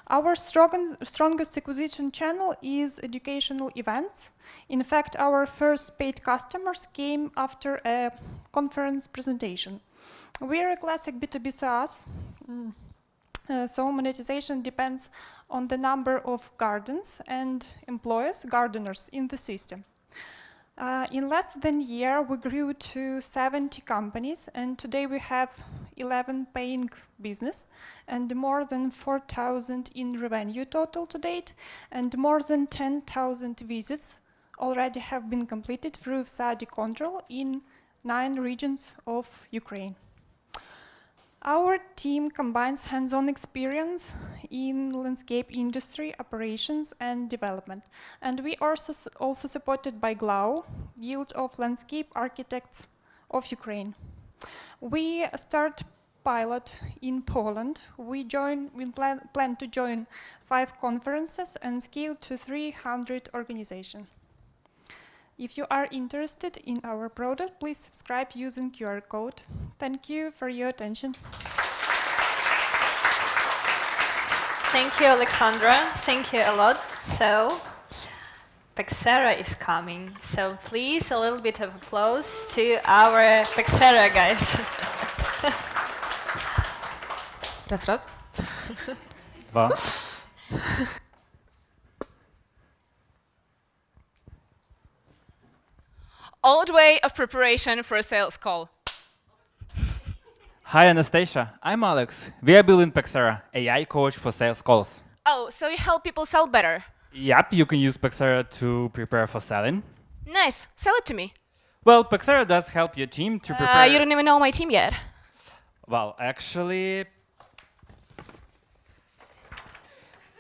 Our strongest acquisition channel is educational events. In fact, our first paid customers came after a conference presentation. We are a classic B2B SaaS, so monetization depends on the number of gardens and employees, gardeners, in the system. In less than a year, we grew to 70 companies, and today we have 11 paying business, and more than 4,000 in revenue total to date, and more than 10,000 visits already have been completed through SADI Control in 9 regions of Ukraine. Our team combines hands-on experience in landscape industry, operations, and development. And we are also supported by GLAU, Guild of Landscape Architects of Ukraine. We start pilot in Poland. We plan to join 5 conferences and scale to 300 organizations. If you are interested in our product, please subscribe using QR code. Thank you for your attention. Thank you, Alexandra. Thank you a lot. So, Pexera is coming. So please, a little bit of applause to our Pexera guys. Раз. Два. Old way of preparation for a sales call. Hi, Anastasia. I'm Alex. We are building Pexera, AI coach for sales calls. Oh, so you help people sell better? Yep, you can use Pexera to prepare for selling. Nice. Sell it to me. Well, Pexera does help your team to prepare... You don't even know my team yet. Well, actually...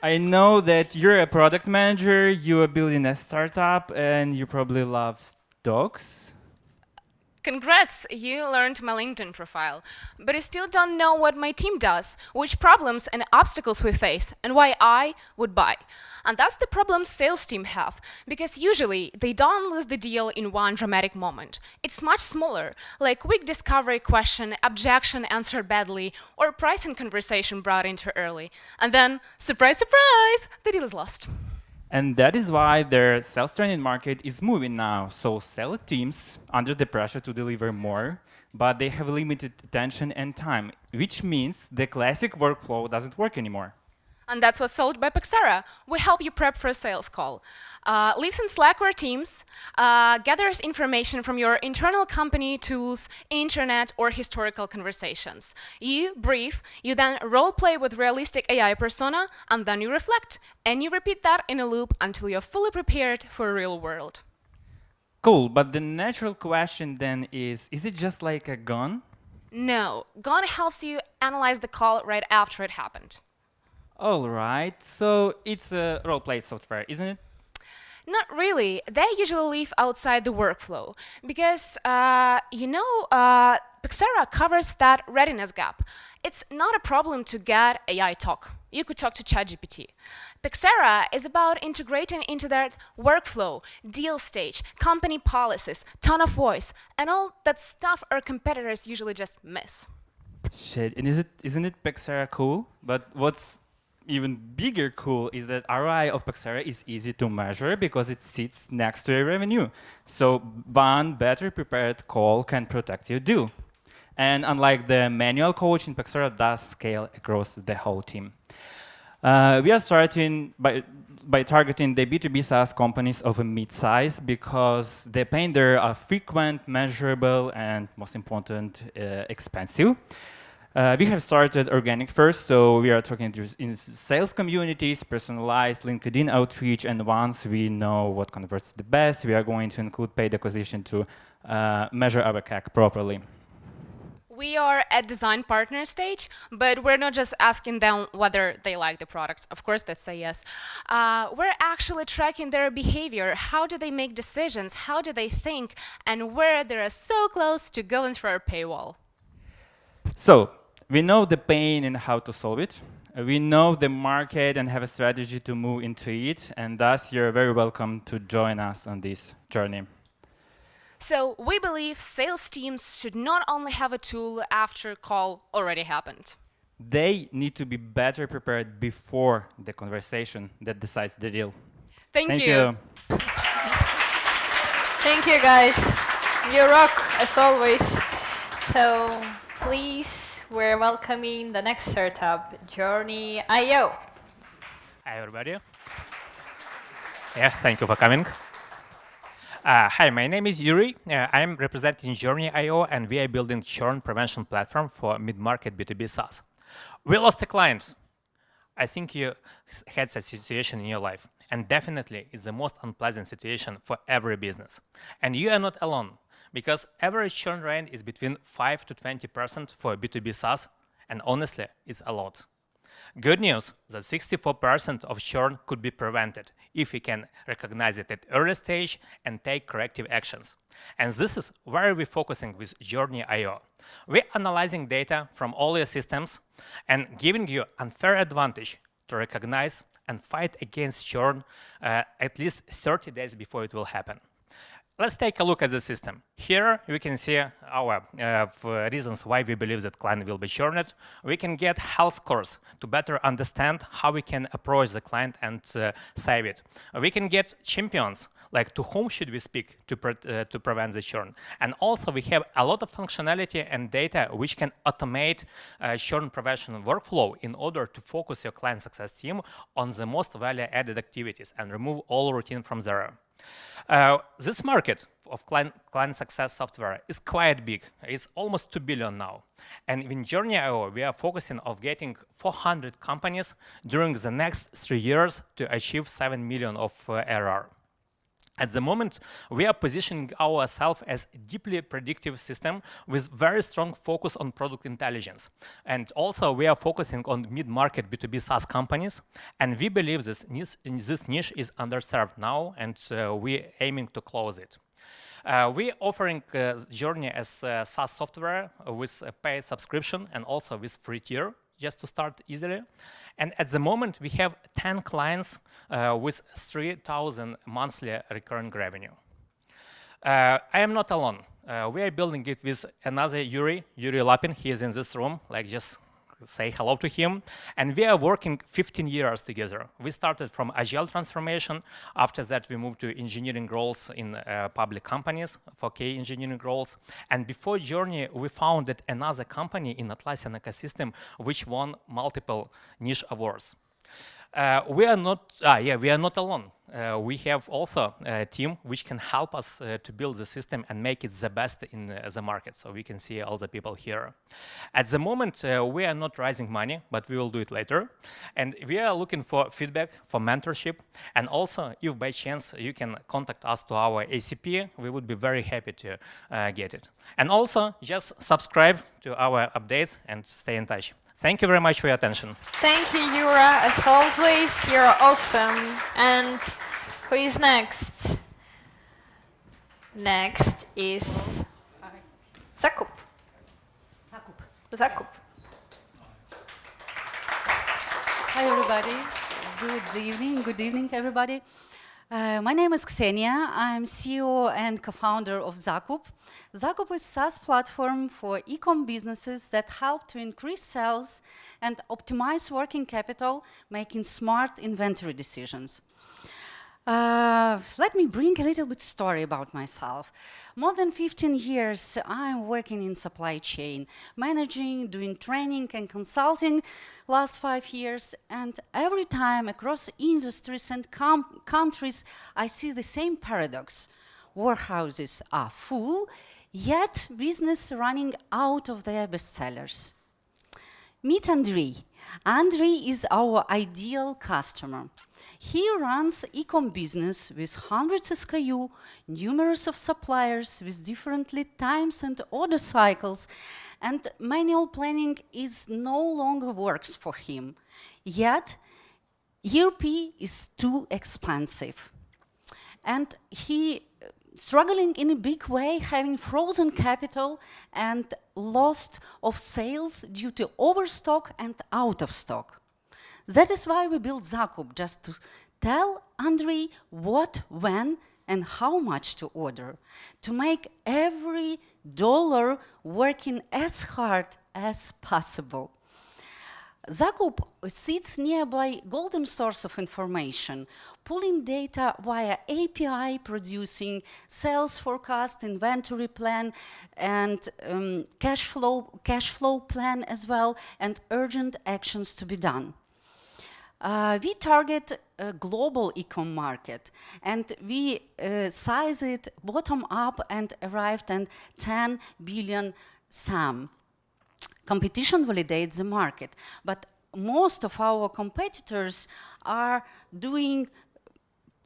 I know that you're a product manager, you are building a startup, and you probably love dogs. Congrats, you learned my LinkedIn profile. But I still don't know what my team does, which problems and obstacles we face, and why I would buy. And that's the problem sales team have, because usually they don't lose the deal in one dramatic moment. It's much smaller, like quick discovery question, objection answered badly, or pricing conversation brought in too early. And then, surprise, surprise, the deal is lost. And that is why their sales training market is moving now. So sales teams under the pressure to deliver more, but they have limited attention and time, which means the classic workflow doesn't work anymore. And that's what's sold by Pexera. We help you prep for a sales call. Lives in Slack or Teams, gathers information from your internal company tools, internet, or historical conversations. You brief, you then role play with realistic AI persona, and then you reflect. And you repeat that in a loop until you're fully prepared for a real world. Cool, but the natural question then is it just like a gun? No, Gone helps you analyze the call right after it happened. All right, so it's a role-play software, isn't it? Not really. They usually live outside the workflow because, Pixera covers that readiness gap. It's not a problem to get AI talk. You could talk to ChatGPT. Pixera is about integrating into that workflow, deal stage, company policies, tone of voice, and all that stuff our competitors usually just miss. Shit, and isn't it Pixera cool? But what's even bigger cool is that ROI of Pixera is easy to measure because it sits next to your revenue. So one better prepared call can protect your deal. And unlike the manual coaching, Pixera does scale across the whole team. We are starting by targeting the B2B SaaS companies of a mid-size because the pain there are frequent, measurable, and most important, expensive. We have started organic first, so we are talking in sales communities, personalized LinkedIn outreach, and once we know what converts the best, we are going to include paid acquisition to measure our CAC properly. We are at design partner stage, but we're not just asking them whether they like the product. Of course, that's a yes. We're actually tracking their behavior. How do they make decisions? How do they think? And where they're so close to going through our paywall. So we know the pain and how to solve it. We know the market and have a strategy to move into it. And thus, you're very welcome to join us on this journey. So we believe sales teams should not only have a tool after call already happened. They need to be better prepared before the conversation that decides the deal. Thank you. Thank you, guys. You rock, as always. So please, we're welcoming the next startup, Journey.io. Hi, everybody. Yeah, thank you for coming. Hi, my name is Yuri. I'm representing Journey.io, and we are building churn prevention platform for mid-market B2B SaaS. We lost a client. I think you had such situation in your life, and definitely it's the most unpleasant situation for every business. And you are not alone, because average churn rate is between 5 to 20% for B2B SaaS, and honestly, it's a lot. Good news that 64% of churn could be prevented if we can recognize it at early stage and take corrective actions. And this is where we're focusing with Journey.io. We're analyzing data from all your systems and giving you unfair advantage to recognize and fight against churn at least 30 days before it will happen. Let's take a look at the system. Here we can see our reasons why we believe that client will be churned. We can get health scores to better understand how we can approach the client and save it. We can get champions, like to whom should we speak to prevent the churn. And also we have a lot of functionality and data which can automate churn prevention workflow in order to focus your client success team on the most value-added activities and remove all routine from there. This market of client success software is quite big. It's almost 2 billion now. And in Journey.io, we are focusing on getting 400 companies during the next 3 years to achieve 7 million of ARR. At the moment, we are positioning ourselves as a deeply predictive system with very strong focus on product intelligence. And also, we are focusing on mid-market B2B SaaS companies. And we believe this niche is underserved now, and we're aiming to close it. We're offering Journey as SaaS software with a paid subscription and also with free tier, just to start easily. And at the moment, we have 10 clients with 3,000 monthly recurring revenue. I am not alone. We are building it with another Yuri Lapin. He is in this room, like just say hello to him. And we are working 15 years together. We started from agile transformation. After that, we moved to engineering roles in public companies for key engineering roles. And before Journey, we founded another company in Atlassian ecosystem, which won multiple niche awards. We are not. We are not alone. We have also a team which can help us to build the system and make it the best in the market. So we can see all the people here. At the moment, we are not raising money, but we will do it later. And we are looking for feedback, for mentorship, and also, if by chance you can contact us to our ACP, we would be very happy to get it. And also, just subscribe to our updates and stay in touch. Thank you very much for your attention. Thank you, Yura. As always, you're awesome. And who is next? Next is Zakub. Zakub. Hi, everybody. Good evening, everybody. My name is Ksenia. I'm CEO and co-founder of Zakub. Zakub is a SaaS platform for e-com businesses that help to increase sales and optimize working capital, making smart inventory decisions. Let me bring a little bit story about myself. More than 15 years, I'm working in supply chain, managing, doing training and consulting last 5 years, and every time across industries and countries, I see the same paradox. Warehouses are full, yet business running out of their bestsellers. Meet Andrei. Andrei is our ideal customer. He runs e-com business with hundreds of SKU, numerous of suppliers with different lead times and order cycles, and manual planning is no longer works for him. Yet, ERP is too expensive. And he struggling in a big way, having frozen capital and loss of sales due to overstock and out of stock. That is why we built Zakub, just to tell Andrei what, when, and how much to order, to make every dollar working as hard as possible. Zakub sits nearby golden source of information, pulling data via API, producing sales forecast, inventory plan, and cash flow plan as well, and urgent actions to be done. We target a global e-com market, and we size it bottom up and arrived at 10 billion SAM. Competition validates the market, but most of our competitors are doing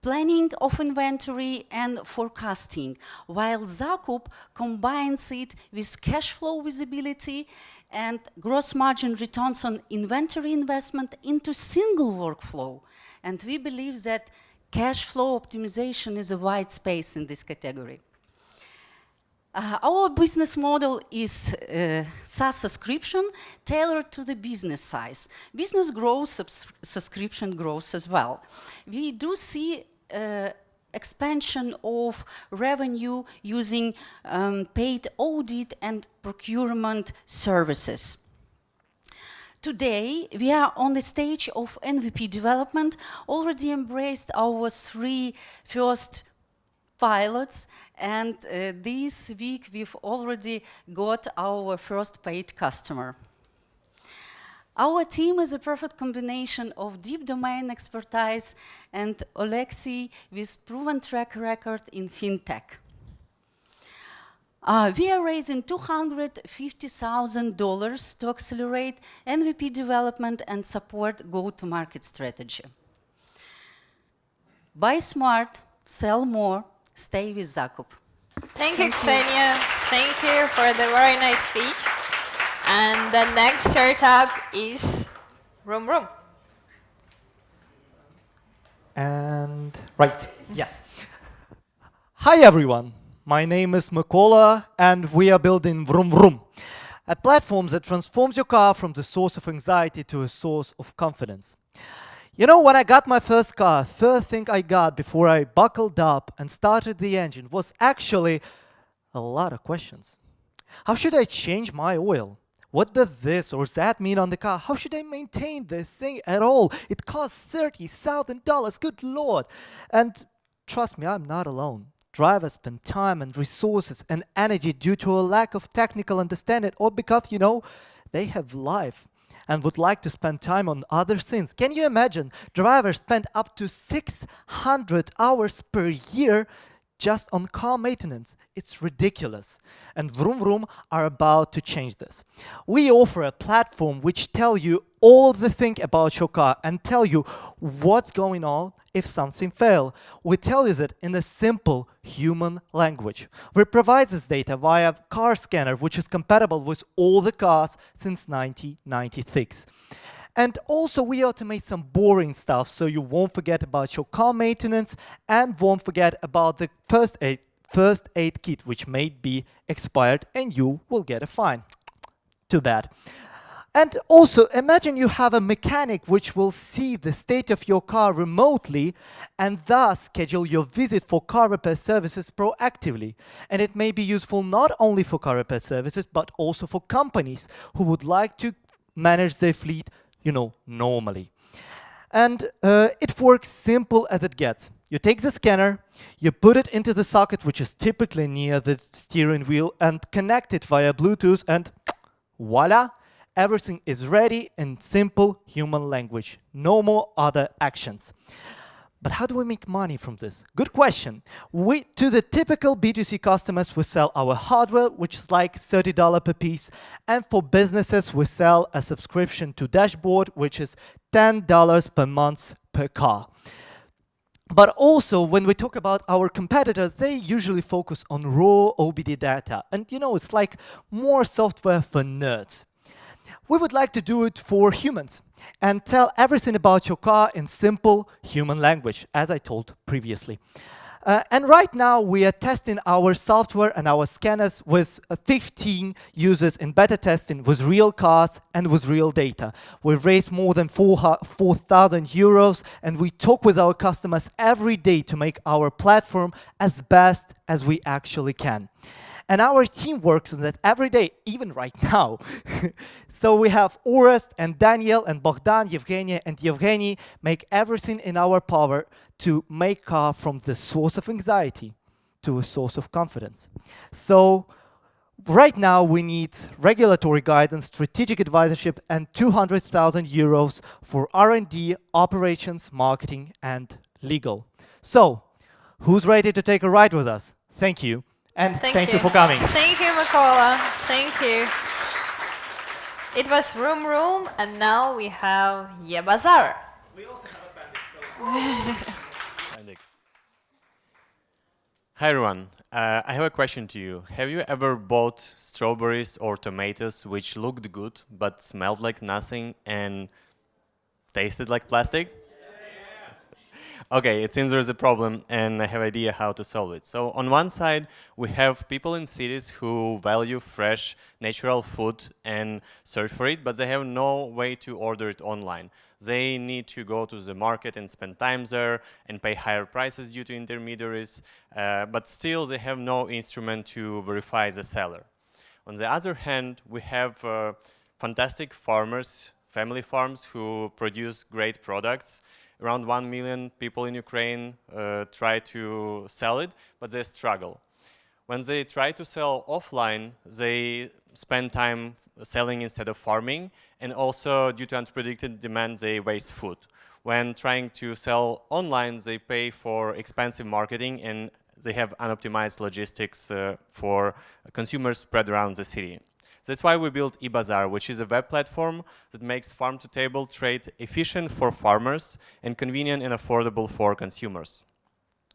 planning of inventory and forecasting, while Zakub combines it with cash flow visibility and gross margin returns on inventory investment into single workflow. And we believe that cash flow optimization is a wide space in this category. Our business model is SaaS subscription tailored to the business size. Business grows, subscription grows as well. We do see expansion of revenue using paid audit and procurement services. Today, we are on the stage of MVP development, already embraced our 3 first pilots, and this week we've already got our first paid customer. Our team is a perfect combination of deep domain expertise and Alexei with proven track record in fintech. We are raising $250,000 to accelerate MVP development and support go-to-market strategy. Buy smart, sell more, stay with Zakub. Thank you, Ksenia. Thank you for the very nice speech. And the next startup is Room Room. And right, yes. Hi everyone, my name is Mykola and we are building Vroom Vroom, a platform that transforms your car from the source of anxiety to a source of confidence. You know, when I got my first car, first thing I got before I buckled up and started the engine was actually a lot of questions. How should I change my oil? What does this or that mean on the car? How should I maintain this thing at all? It costs $30,000, good Lord. And trust me, I'm not alone. Drivers spend time and resources and energy due to a lack of technical understanding or because, you know, they have life. and would like to spend time on other things. Can you imagine? Drivers spend up to 600 hours per year just on car maintenance. It's ridiculous. And Vroom Vroom are about to change this. We offer a platform which tells you all the things about your car and tell you what's going on if something fails. We tell you that in a simple human language. We provide this data via car scanner, which is compatible with all the cars since 1996. And also we automate some boring stuff so you won't forget about your car maintenance and won't forget about the first aid kit, which may be expired and you will get a fine. Too bad. And also imagine you have a mechanic which will see the state of your car remotely and thus schedule your visit for car repair services proactively. And it may be useful not only for car repair services but also for companies who would like to manage their fleet normally. And it works simple as it gets. You take the scanner, you put it into the socket, which is typically near the steering wheel, and connect it via Bluetooth, and voila, everything is ready in simple human language. No more other actions. But how do we make money from this? Good question. To the typical B2C customers, we sell our hardware, which is like $30 per piece. And for businesses, we sell a subscription to Dashboard, which is $10 per month per car. But also, when we talk about our competitors, they usually focus on raw OBD data. And it's like more software for nerds. We would like to do it for humans and tell everything about your car in simple human language, as I told previously. And right now, we are testing our software and our scanners with 15 users in beta testing with real cars and with real data. We've raised more than 4,000 euros, and we talk with our customers every day to make our platform as best as we actually can. And our team works on that every day, even right now. So we have Orest and Daniel and Bogdan, Evgenia and Yevgeny make everything in our power to make car from the source of anxiety to a source of confidence. So right now we need regulatory guidance, strategic advisorship, and 200,000 euros for R&D, operations, marketing, and legal. So who's ready to take a ride with us? Thank you. And thank you for coming. Thank you, Mykola. Thank you. It was Room Room, and now we have Yebazar. We also have appendix. Hi, everyone. I have a question to you. Have you ever bought strawberries or tomatoes which looked good but smelled like nothing and tasted like plastic? Okay, it seems there's a problem, and I have an idea how to solve it. So on one side, we have people in cities who value fresh, natural food and search for it, but they have no way to order it online. They need to go to the market and spend time there and pay higher prices due to intermediaries, but still they have no instrument to verify the seller. On the other hand, we have fantastic farmers, family farms who produce great products. Around 1 million people in Ukraine try to sell it, but they struggle. When they try to sell offline, they spend time selling instead of farming, and also due to unpredicted demand, they waste food. When trying to sell online, they pay for expensive marketing, and they have unoptimized logistics for consumers spread around the city. That's why we built eBazaar, which is a web platform that makes farm-to-table trade efficient for farmers and convenient and affordable for consumers.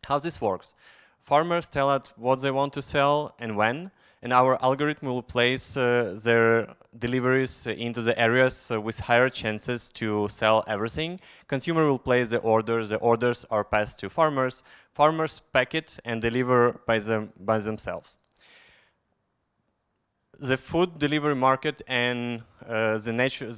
How this works? Farmers tell us what they want to sell and when, and our algorithm will place their deliveries into the areas with higher chances to sell everything. Consumer will place the orders are passed to farmers. Farmers pack it and deliver by themselves. The food delivery market and the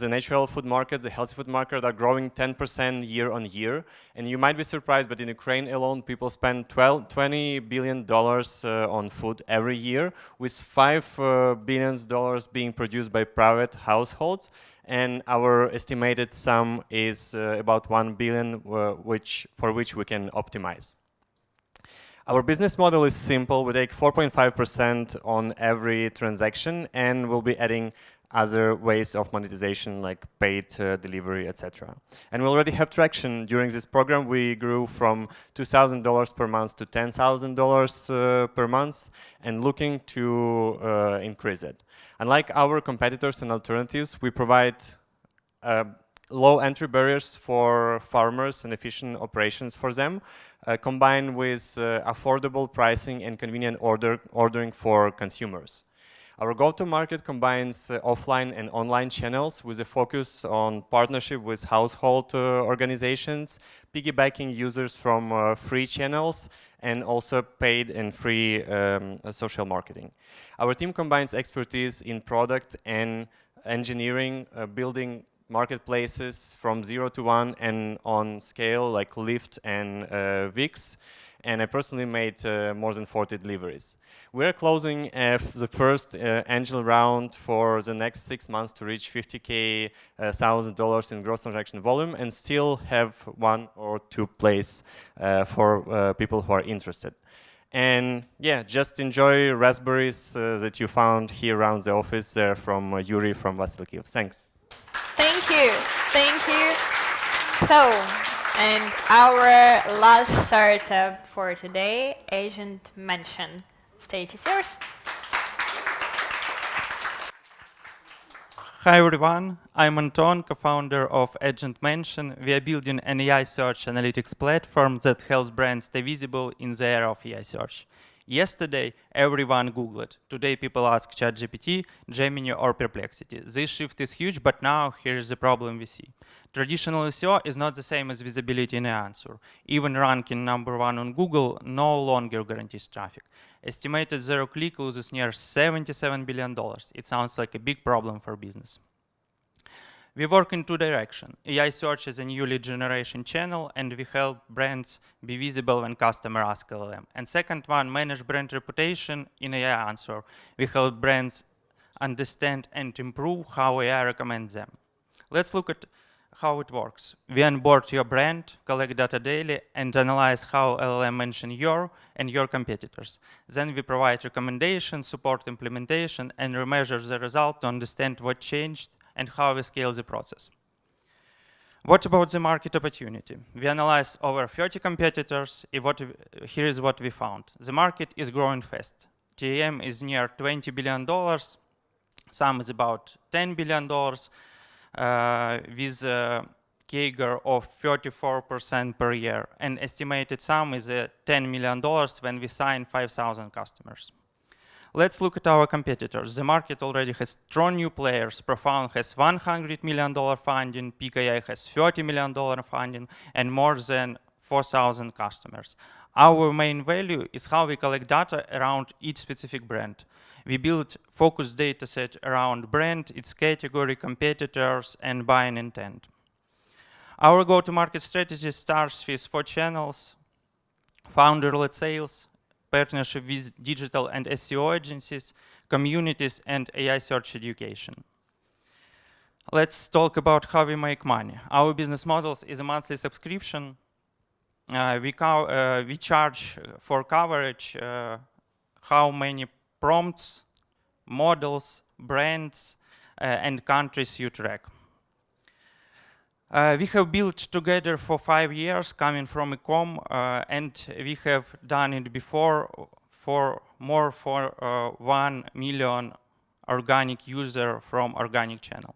natural food market, the healthy food market are growing 10% year on year. And you might be surprised, but in Ukraine alone, people spend $20 billion on food every year, with $5 billion being produced by private households. And our estimated sum is about $1 billion, for which we can optimize. Our business model is simple. We take 4.5% on every transaction, and we'll be adding other ways of monetization like paid delivery, etc. And we already have traction. During this program, we grew from $2,000 per month to $10,000 per month, and looking to increase it. Unlike our competitors and alternatives, we provide low entry barriers for farmers and efficient operations for them, combined with affordable pricing and convenient ordering for consumers. Our go-to-market combines offline and online channels with a focus on partnership with household organizations, piggybacking users from free channels, and also paid and free social marketing. Our team combines expertise in product and engineering, building marketplaces from 0 to 1 and on scale like Lyft and Wix. And I personally made more than 40 deliveries. We're closing the first angel round for the next 6 months to reach $50,000 in gross transaction volume, and still have 1 or 2 places for people who are interested. And yeah, just enjoy raspberries that you found here around the office from Yuri from Kyiv. Thanks. Thank you. Thank you. So, and our last startup for today, Agent Mention. Stage is yours. Hi everyone, I'm Anton, co-founder of Agent Mention. We are building an AI search analytics platform that helps brands stay visible in the era of AI search. Yesterday, everyone Googled. Today, people ask ChatGPT, Gemini, or Perplexity. This shift is huge, but now here's the problem we see. Traditional SEO is not the same as visibility in an answer. Even ranking #1 on Google no longer guarantees traffic. Estimated zero-click loses near $77 billion. It sounds like a big problem for business. We work in 2 directions. AI search is a new lead generation channel, and we help brands be visible when customers ask LLM. And second one, manage brand reputation in AI answer. We help brands understand and improve how AI recommends them. Let's look at how it works. We onboard your brand, collect data daily, and analyze how LLM mention your and your competitors. Then we provide recommendations, support implementation, and remeasure the result to understand what changed and how we scale the process. What about the market opportunity? We analyze over 30 competitors. Here is what we found. The market is growing fast. TAM is near $20 billion. Some is about $10 billion, with a CAGR of 34% per year. And estimated sum is $10 million when we sign 5,000 customers. Let's look at our competitors. The market already has strong new players. Profound has $100 million funding, PKI has $30 million funding, and more than 4,000 customers. Our main value is how we collect data around each specific brand. We build focused data set around brand, its category, competitors, and buying intent. Our go-to-market strategy starts with 4 channels: founder-led sales, partnership with digital and SEO agencies, communities, and AI search education. Let's talk about how we make money. Our business model is a monthly subscription. We charge for coverage how many prompts, models, brands, and countries you track. We have built together for 5 years, coming from e-com, and we have done it before for 1 million organic user from organic channel.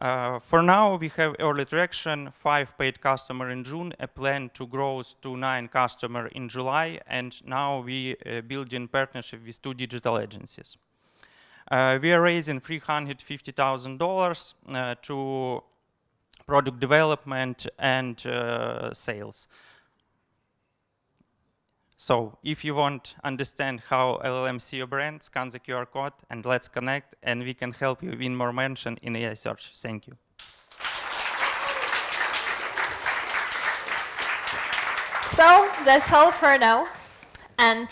For now, we have early traction, 5 paid customer in June, a plan to grow to 9 customer in July, and now we build in partnership with 2 digital agencies. We are raising $350,000 to product development and sales. So if you want to understand how LLM see your brand, scan the QR code and let's connect, and we can help you win more mention in AI search. Thank you. So that's all for now. And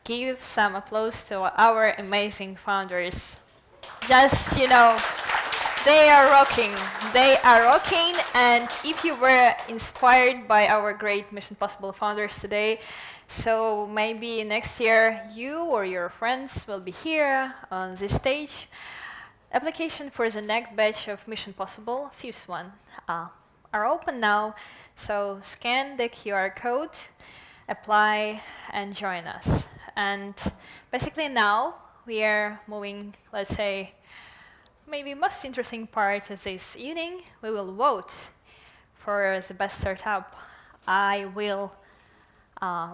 give some applause to our amazing founders. Just, They are rocking. They are rocking. And if you were inspired by our great Mission Possible founders today, so maybe next year you or your friends will be here on this stage. Application for the next batch of Mission Possible, fifth one, are open now. So scan the QR code, apply, and join us. And basically now we are moving, let's say, maybe most interesting part of this evening. We will vote for the best startup. I will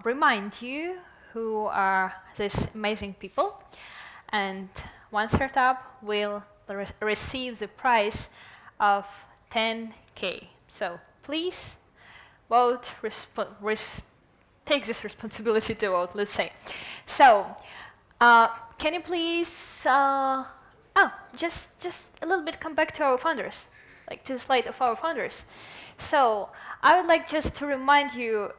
remind you who are these amazing people. And one startup will receive the prize of 10K. So please vote, take this responsibility to vote, let's say. So can you please, just a little bit come back to our founders, like to the slide of our founders. So I would like just to remind you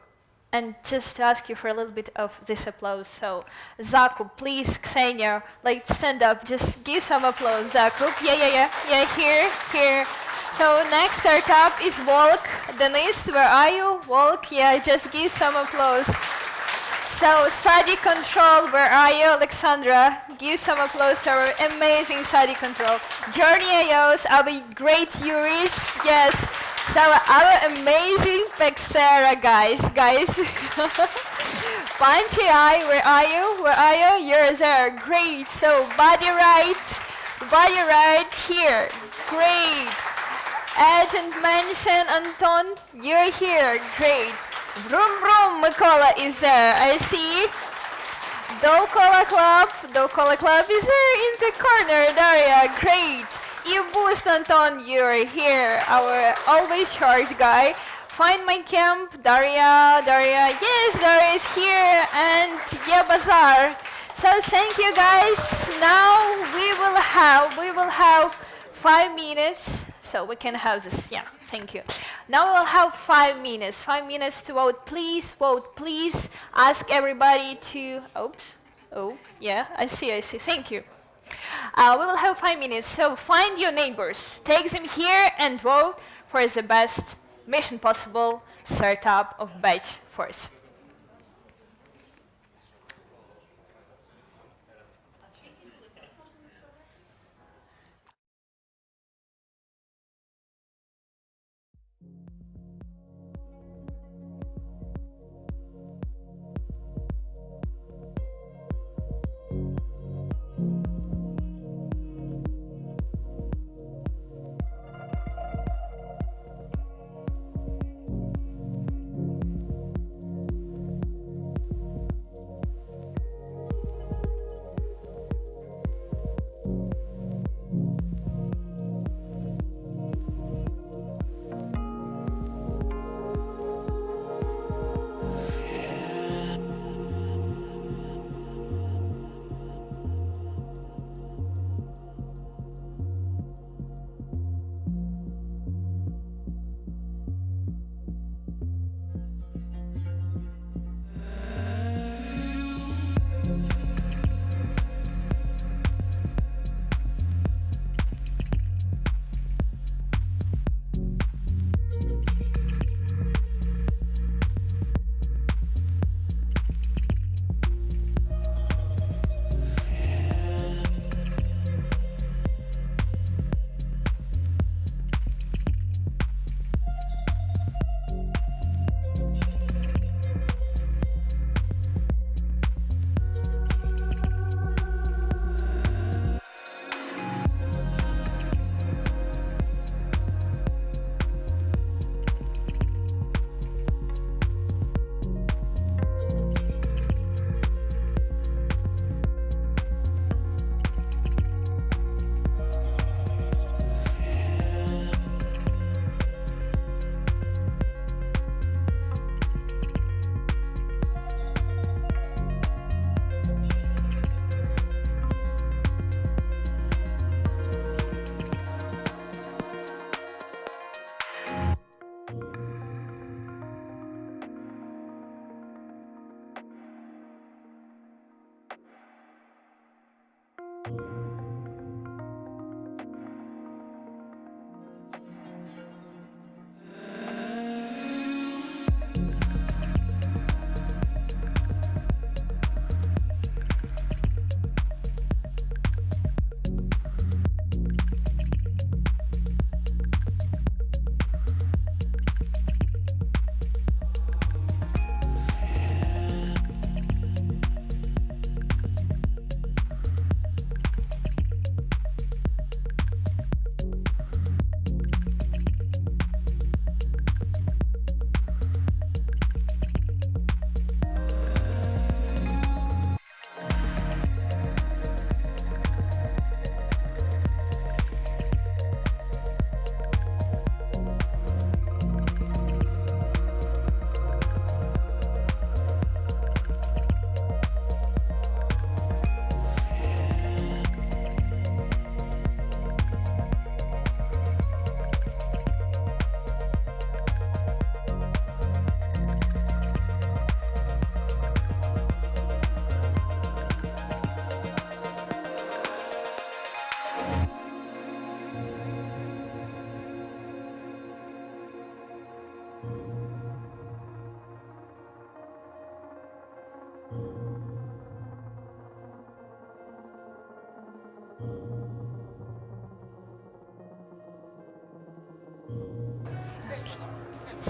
and just to ask you for a little bit of this applause. So Zakub, please, Ksenia, like stand up, just give some applause, Zakub. Yeah, here. So next startup is Volk. Denise, where are you? Volk, yeah, just give some applause. So Sadi Control, where are you? Alexandra, give some applause to our amazing Sadi Control. Journey IOs, our great Yuris, yes. So our amazing Pexera guys. Punchy Eye, where are you? You're there, great. So body right here, great. Agent Mansion, Anton, you're here, great. Vroom Vroom, Mikola is there, I see. Dokola Club is there in the corner, Daria, great. You boost, Anton, you're here, our always charged guy. Find my camp, Daria, yes, Daria is here, and yeah, Bazaar. So thank you guys. Now we will have 5 minutes, so we can have this, yeah, thank you. Now we'll have 5 minutes to vote, please, ask everybody to, oh, yeah, I see, thank you. We will have 5 minutes, so find your neighbors, take them here and vote for the best Mission Possible startup of batch force.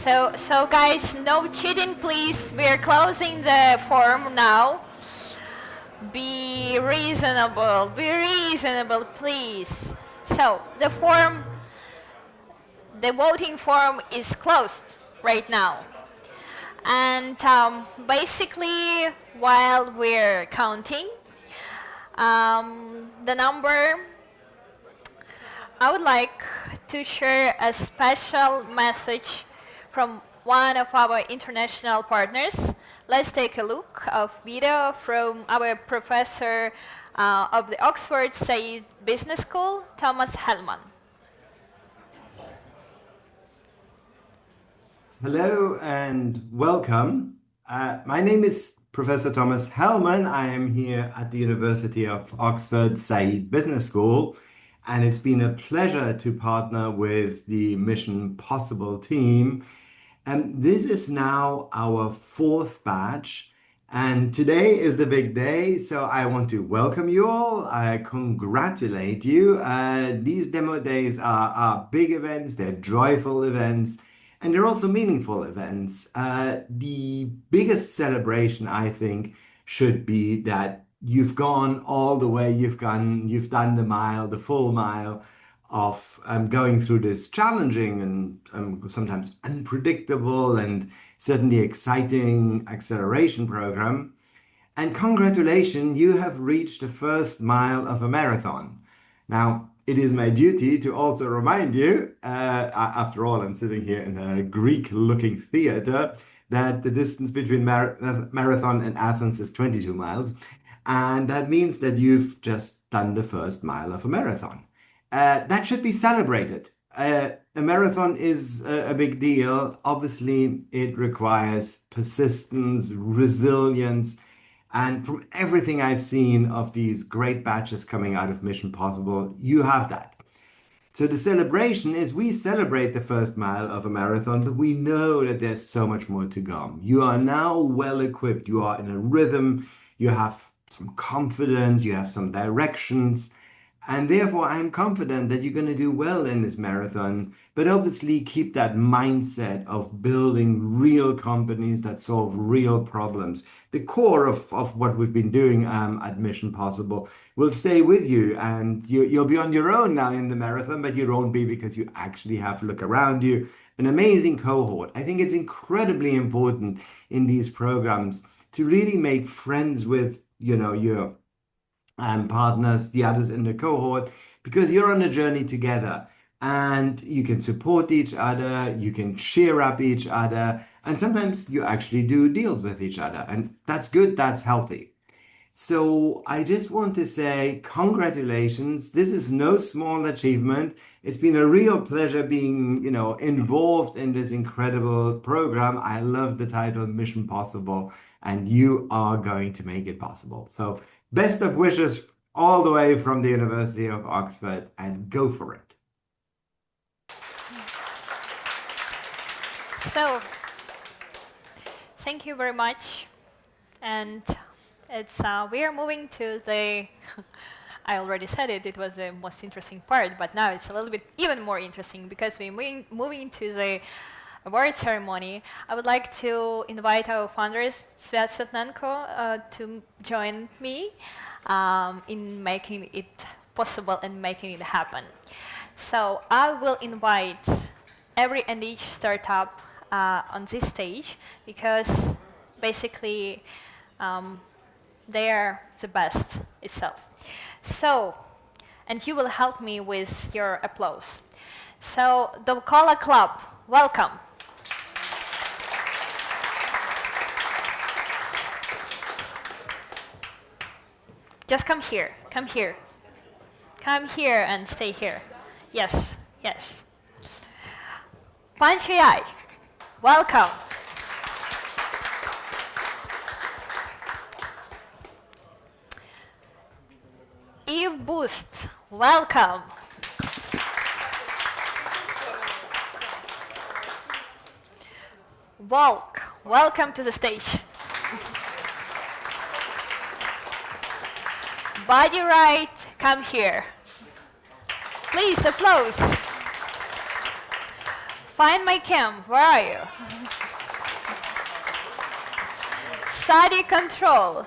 So guys, no cheating, please. We're closing the form now. Be reasonable, please. So the voting form is closed right now. And basically, while we're counting the number, I would like to share a special message from one of our international partners. Let's take a look of video from our professor of the Oxford Said Business School, Thomas Hellman. Hello and welcome. My name is Professor Thomas Hellman. I am here at the University of Oxford Said Business School, and it's been a pleasure to partner with the Mission Possible team. And this is now our 4th batch, and today is the big day, so I want to welcome you all. I congratulate you. These demo days are big events, they're joyful events, and they're also meaningful events. The biggest celebration, I think, should be that you've gone all the way, you've done the mile, the full mile of going through this challenging and sometimes unpredictable and certainly exciting acceleration program. And congratulations, you have reached the first mile of a marathon. Now, it is my duty to also remind you, after all, I'm sitting here in a Greek-looking theater, that the distance between Marathon and Athens is 22 miles. And that means that you've just done the first mile of a marathon. That should be celebrated. A marathon is a big deal. Obviously, it requires persistence, resilience, and from everything I've seen of these great batches coming out of Mission Possible, you have that. So the celebration is we celebrate the first mile of a marathon, but we know that there's so much more to come. You are now well equipped. You are in a rhythm. You have some confidence. You have some directions. And therefore, I'm confident that you're going to do well in this marathon, but obviously keep that mindset of building real companies that solve real problems. The core of what we've been doing at Mission Possible will stay with you, and you'll be on your own now in the marathon, but you won't be because you actually have to look around you. An amazing cohort. I think it's incredibly important in these programs to really make friends with, your partners, the others in the cohort, because you're on a journey together and you can support each other, you can cheer up each other, and sometimes you actually do deals with each other. And that's good, that's healthy. So I just want to say congratulations. This is no small achievement. It's been a real pleasure being, involved in this incredible program. I love the title Mission Possible, and you are going to make it possible. So best of wishes all the way from the University of Oxford, and go for it. So, thank you very much. And we are moving to the, I already said it, it was the most interesting part, but now it's a little bit even more interesting because we're moving to the award ceremony. I would like to invite our founders, Svet Svetnenko, to join me in making it possible and making it happen. So I will invite every and each startup on this stage because basically they are the best itself. So, and you will help me with your applause. So the Cola Club, welcome. Just come here, come here. Come here and stay here. Yes, yes. Punch AI, welcome. Eve Boost, welcome. Volk, welcome to the stage. Body Right, come here. Please, applause. Find my camp. Where are you? Study control.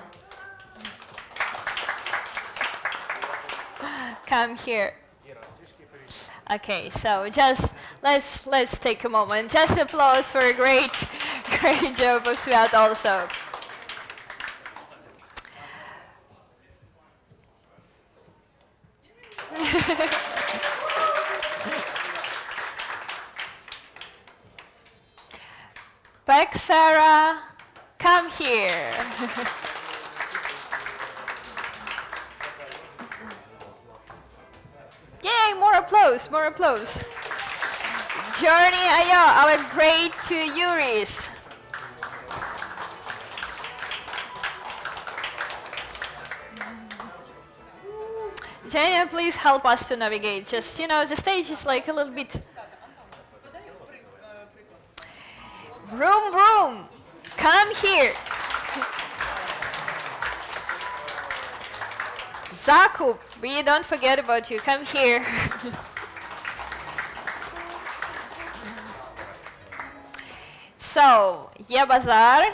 Come here. Okay, so just let's take a moment. Just applause for a great job of Sviat also. Back, Sarah. Come here. Yay, more applause, more applause. Journey Ayo, our great two Yuris. Jania, please help us to navigate. Just, the stage is like a little bit... Vroom, vroom. Come here. Zakub, we don't forget about you. Come here. So, Yebazar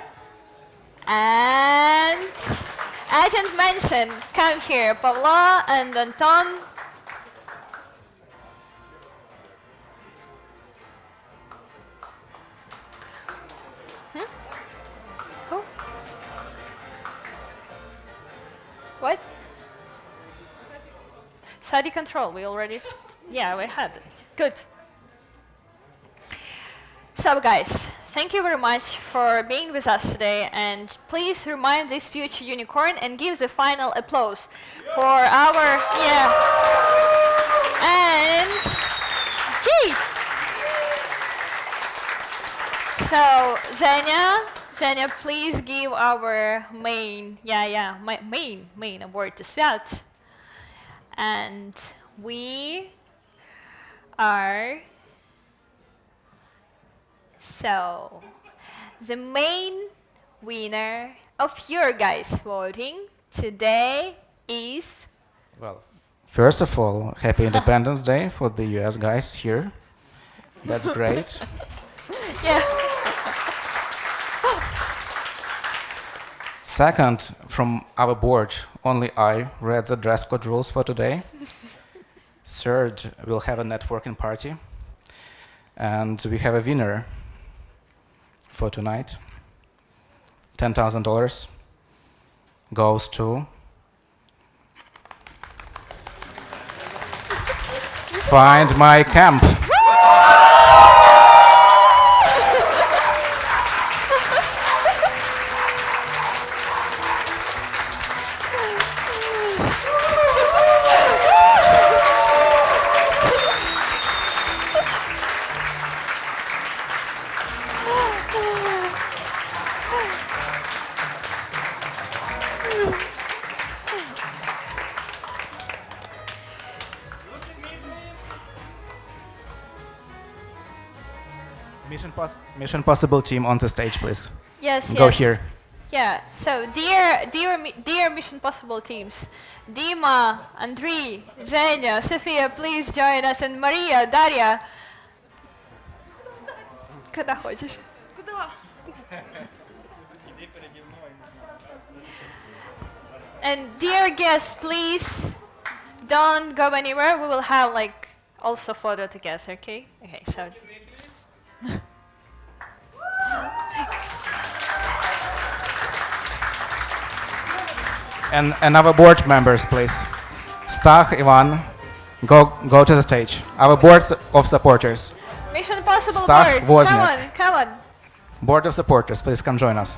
and Agent Mention. Come here. Pavlo and Anton. Who? What? Study control, we already, yeah, we had it. Good. So guys, thank you very much for being with us today, and please remind this future unicorn and give the final applause for our, and, yay! So, Zhenya, please give our main award to Sviat. And we are, so, the main winner of your guys' voting today is... Well, first of all, happy Independence Day for the US guys here. That's great. Yeah. Second, from our board, only I read the dress code rules for today. Third, we'll have a networking party. And we have a winner for tonight. $10,000 goes to Find My Camp. Mission Possible team on the stage, please. Yes, Go yes. here. Yeah, so dear Mission Possible teams, Dima, Andrei, Zhenya, Sofia, please join us, and Maria, Daria. Когда хочешь. And dear guests, please don't go anywhere. We will have like also photo together, okay? Okay, so. And our board members, please. Stach, Ivan, go to the stage. Our board of supporters. Mission Possible Stach, board. Wozniak. Come on. Board of supporters, please come join us.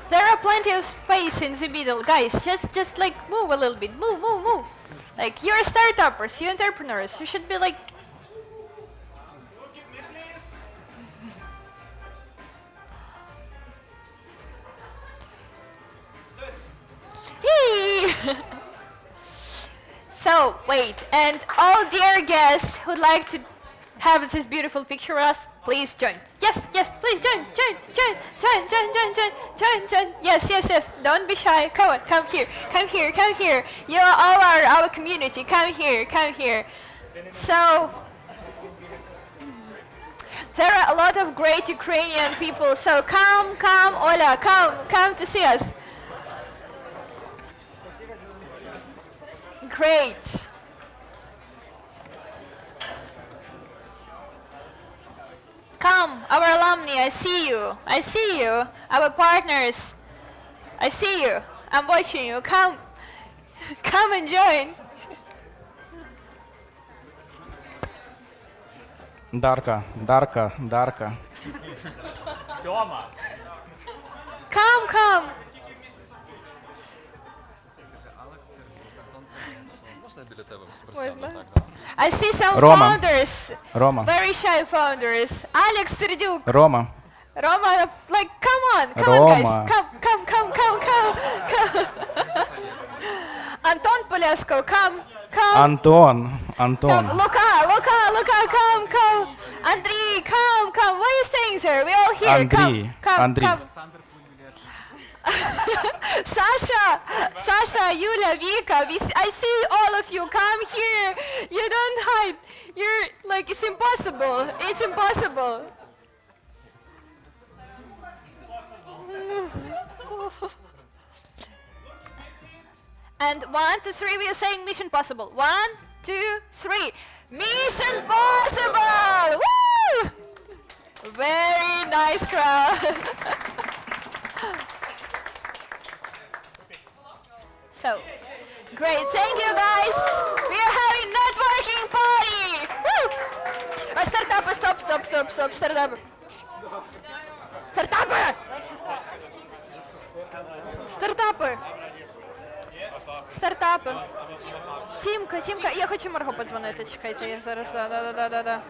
There are plenty of space in the middle, guys. Just like move a little bit. Move. Like you're startuppers, you're entrepreneurs. You should be like. Yay! So wait, and all dear guests who'd like to have this beautiful picture of us, please join. Yes, yes, please join. Yes, yes, yes. Don't be shy. Come on, come here, come here, come here. You all are our community. Come here, come here. So there are a lot of great Ukrainian people. So come, Ola, come to see us. Great. Come, our alumni, I see you. I see you. Our partners, I see you. I'm watching you. Come and join. Darka. Come. I see some founders. Roma. Very shy founders. Alex Serdyuk. Roma, like, come on, Roma. guys. Come. Anton Poleskov, come. Anton. Luka, come. Andrei, come. Why are you staying there? We're all here. Come. Sasha, Yulia, Vika, I see all of you. Come here. You don't hide. You're like, it's impossible. And 1, 2, 3, we are saying Mission Possible. 1, 2, 3. Mission Possible! Woo! Very nice crowd. So, great. Thank you, guys. We are having networking party. Woo! Startup, stop. Startup. Стартапи. Тімка, я хочу Марго подзвонити, чекайте, я зараз, да.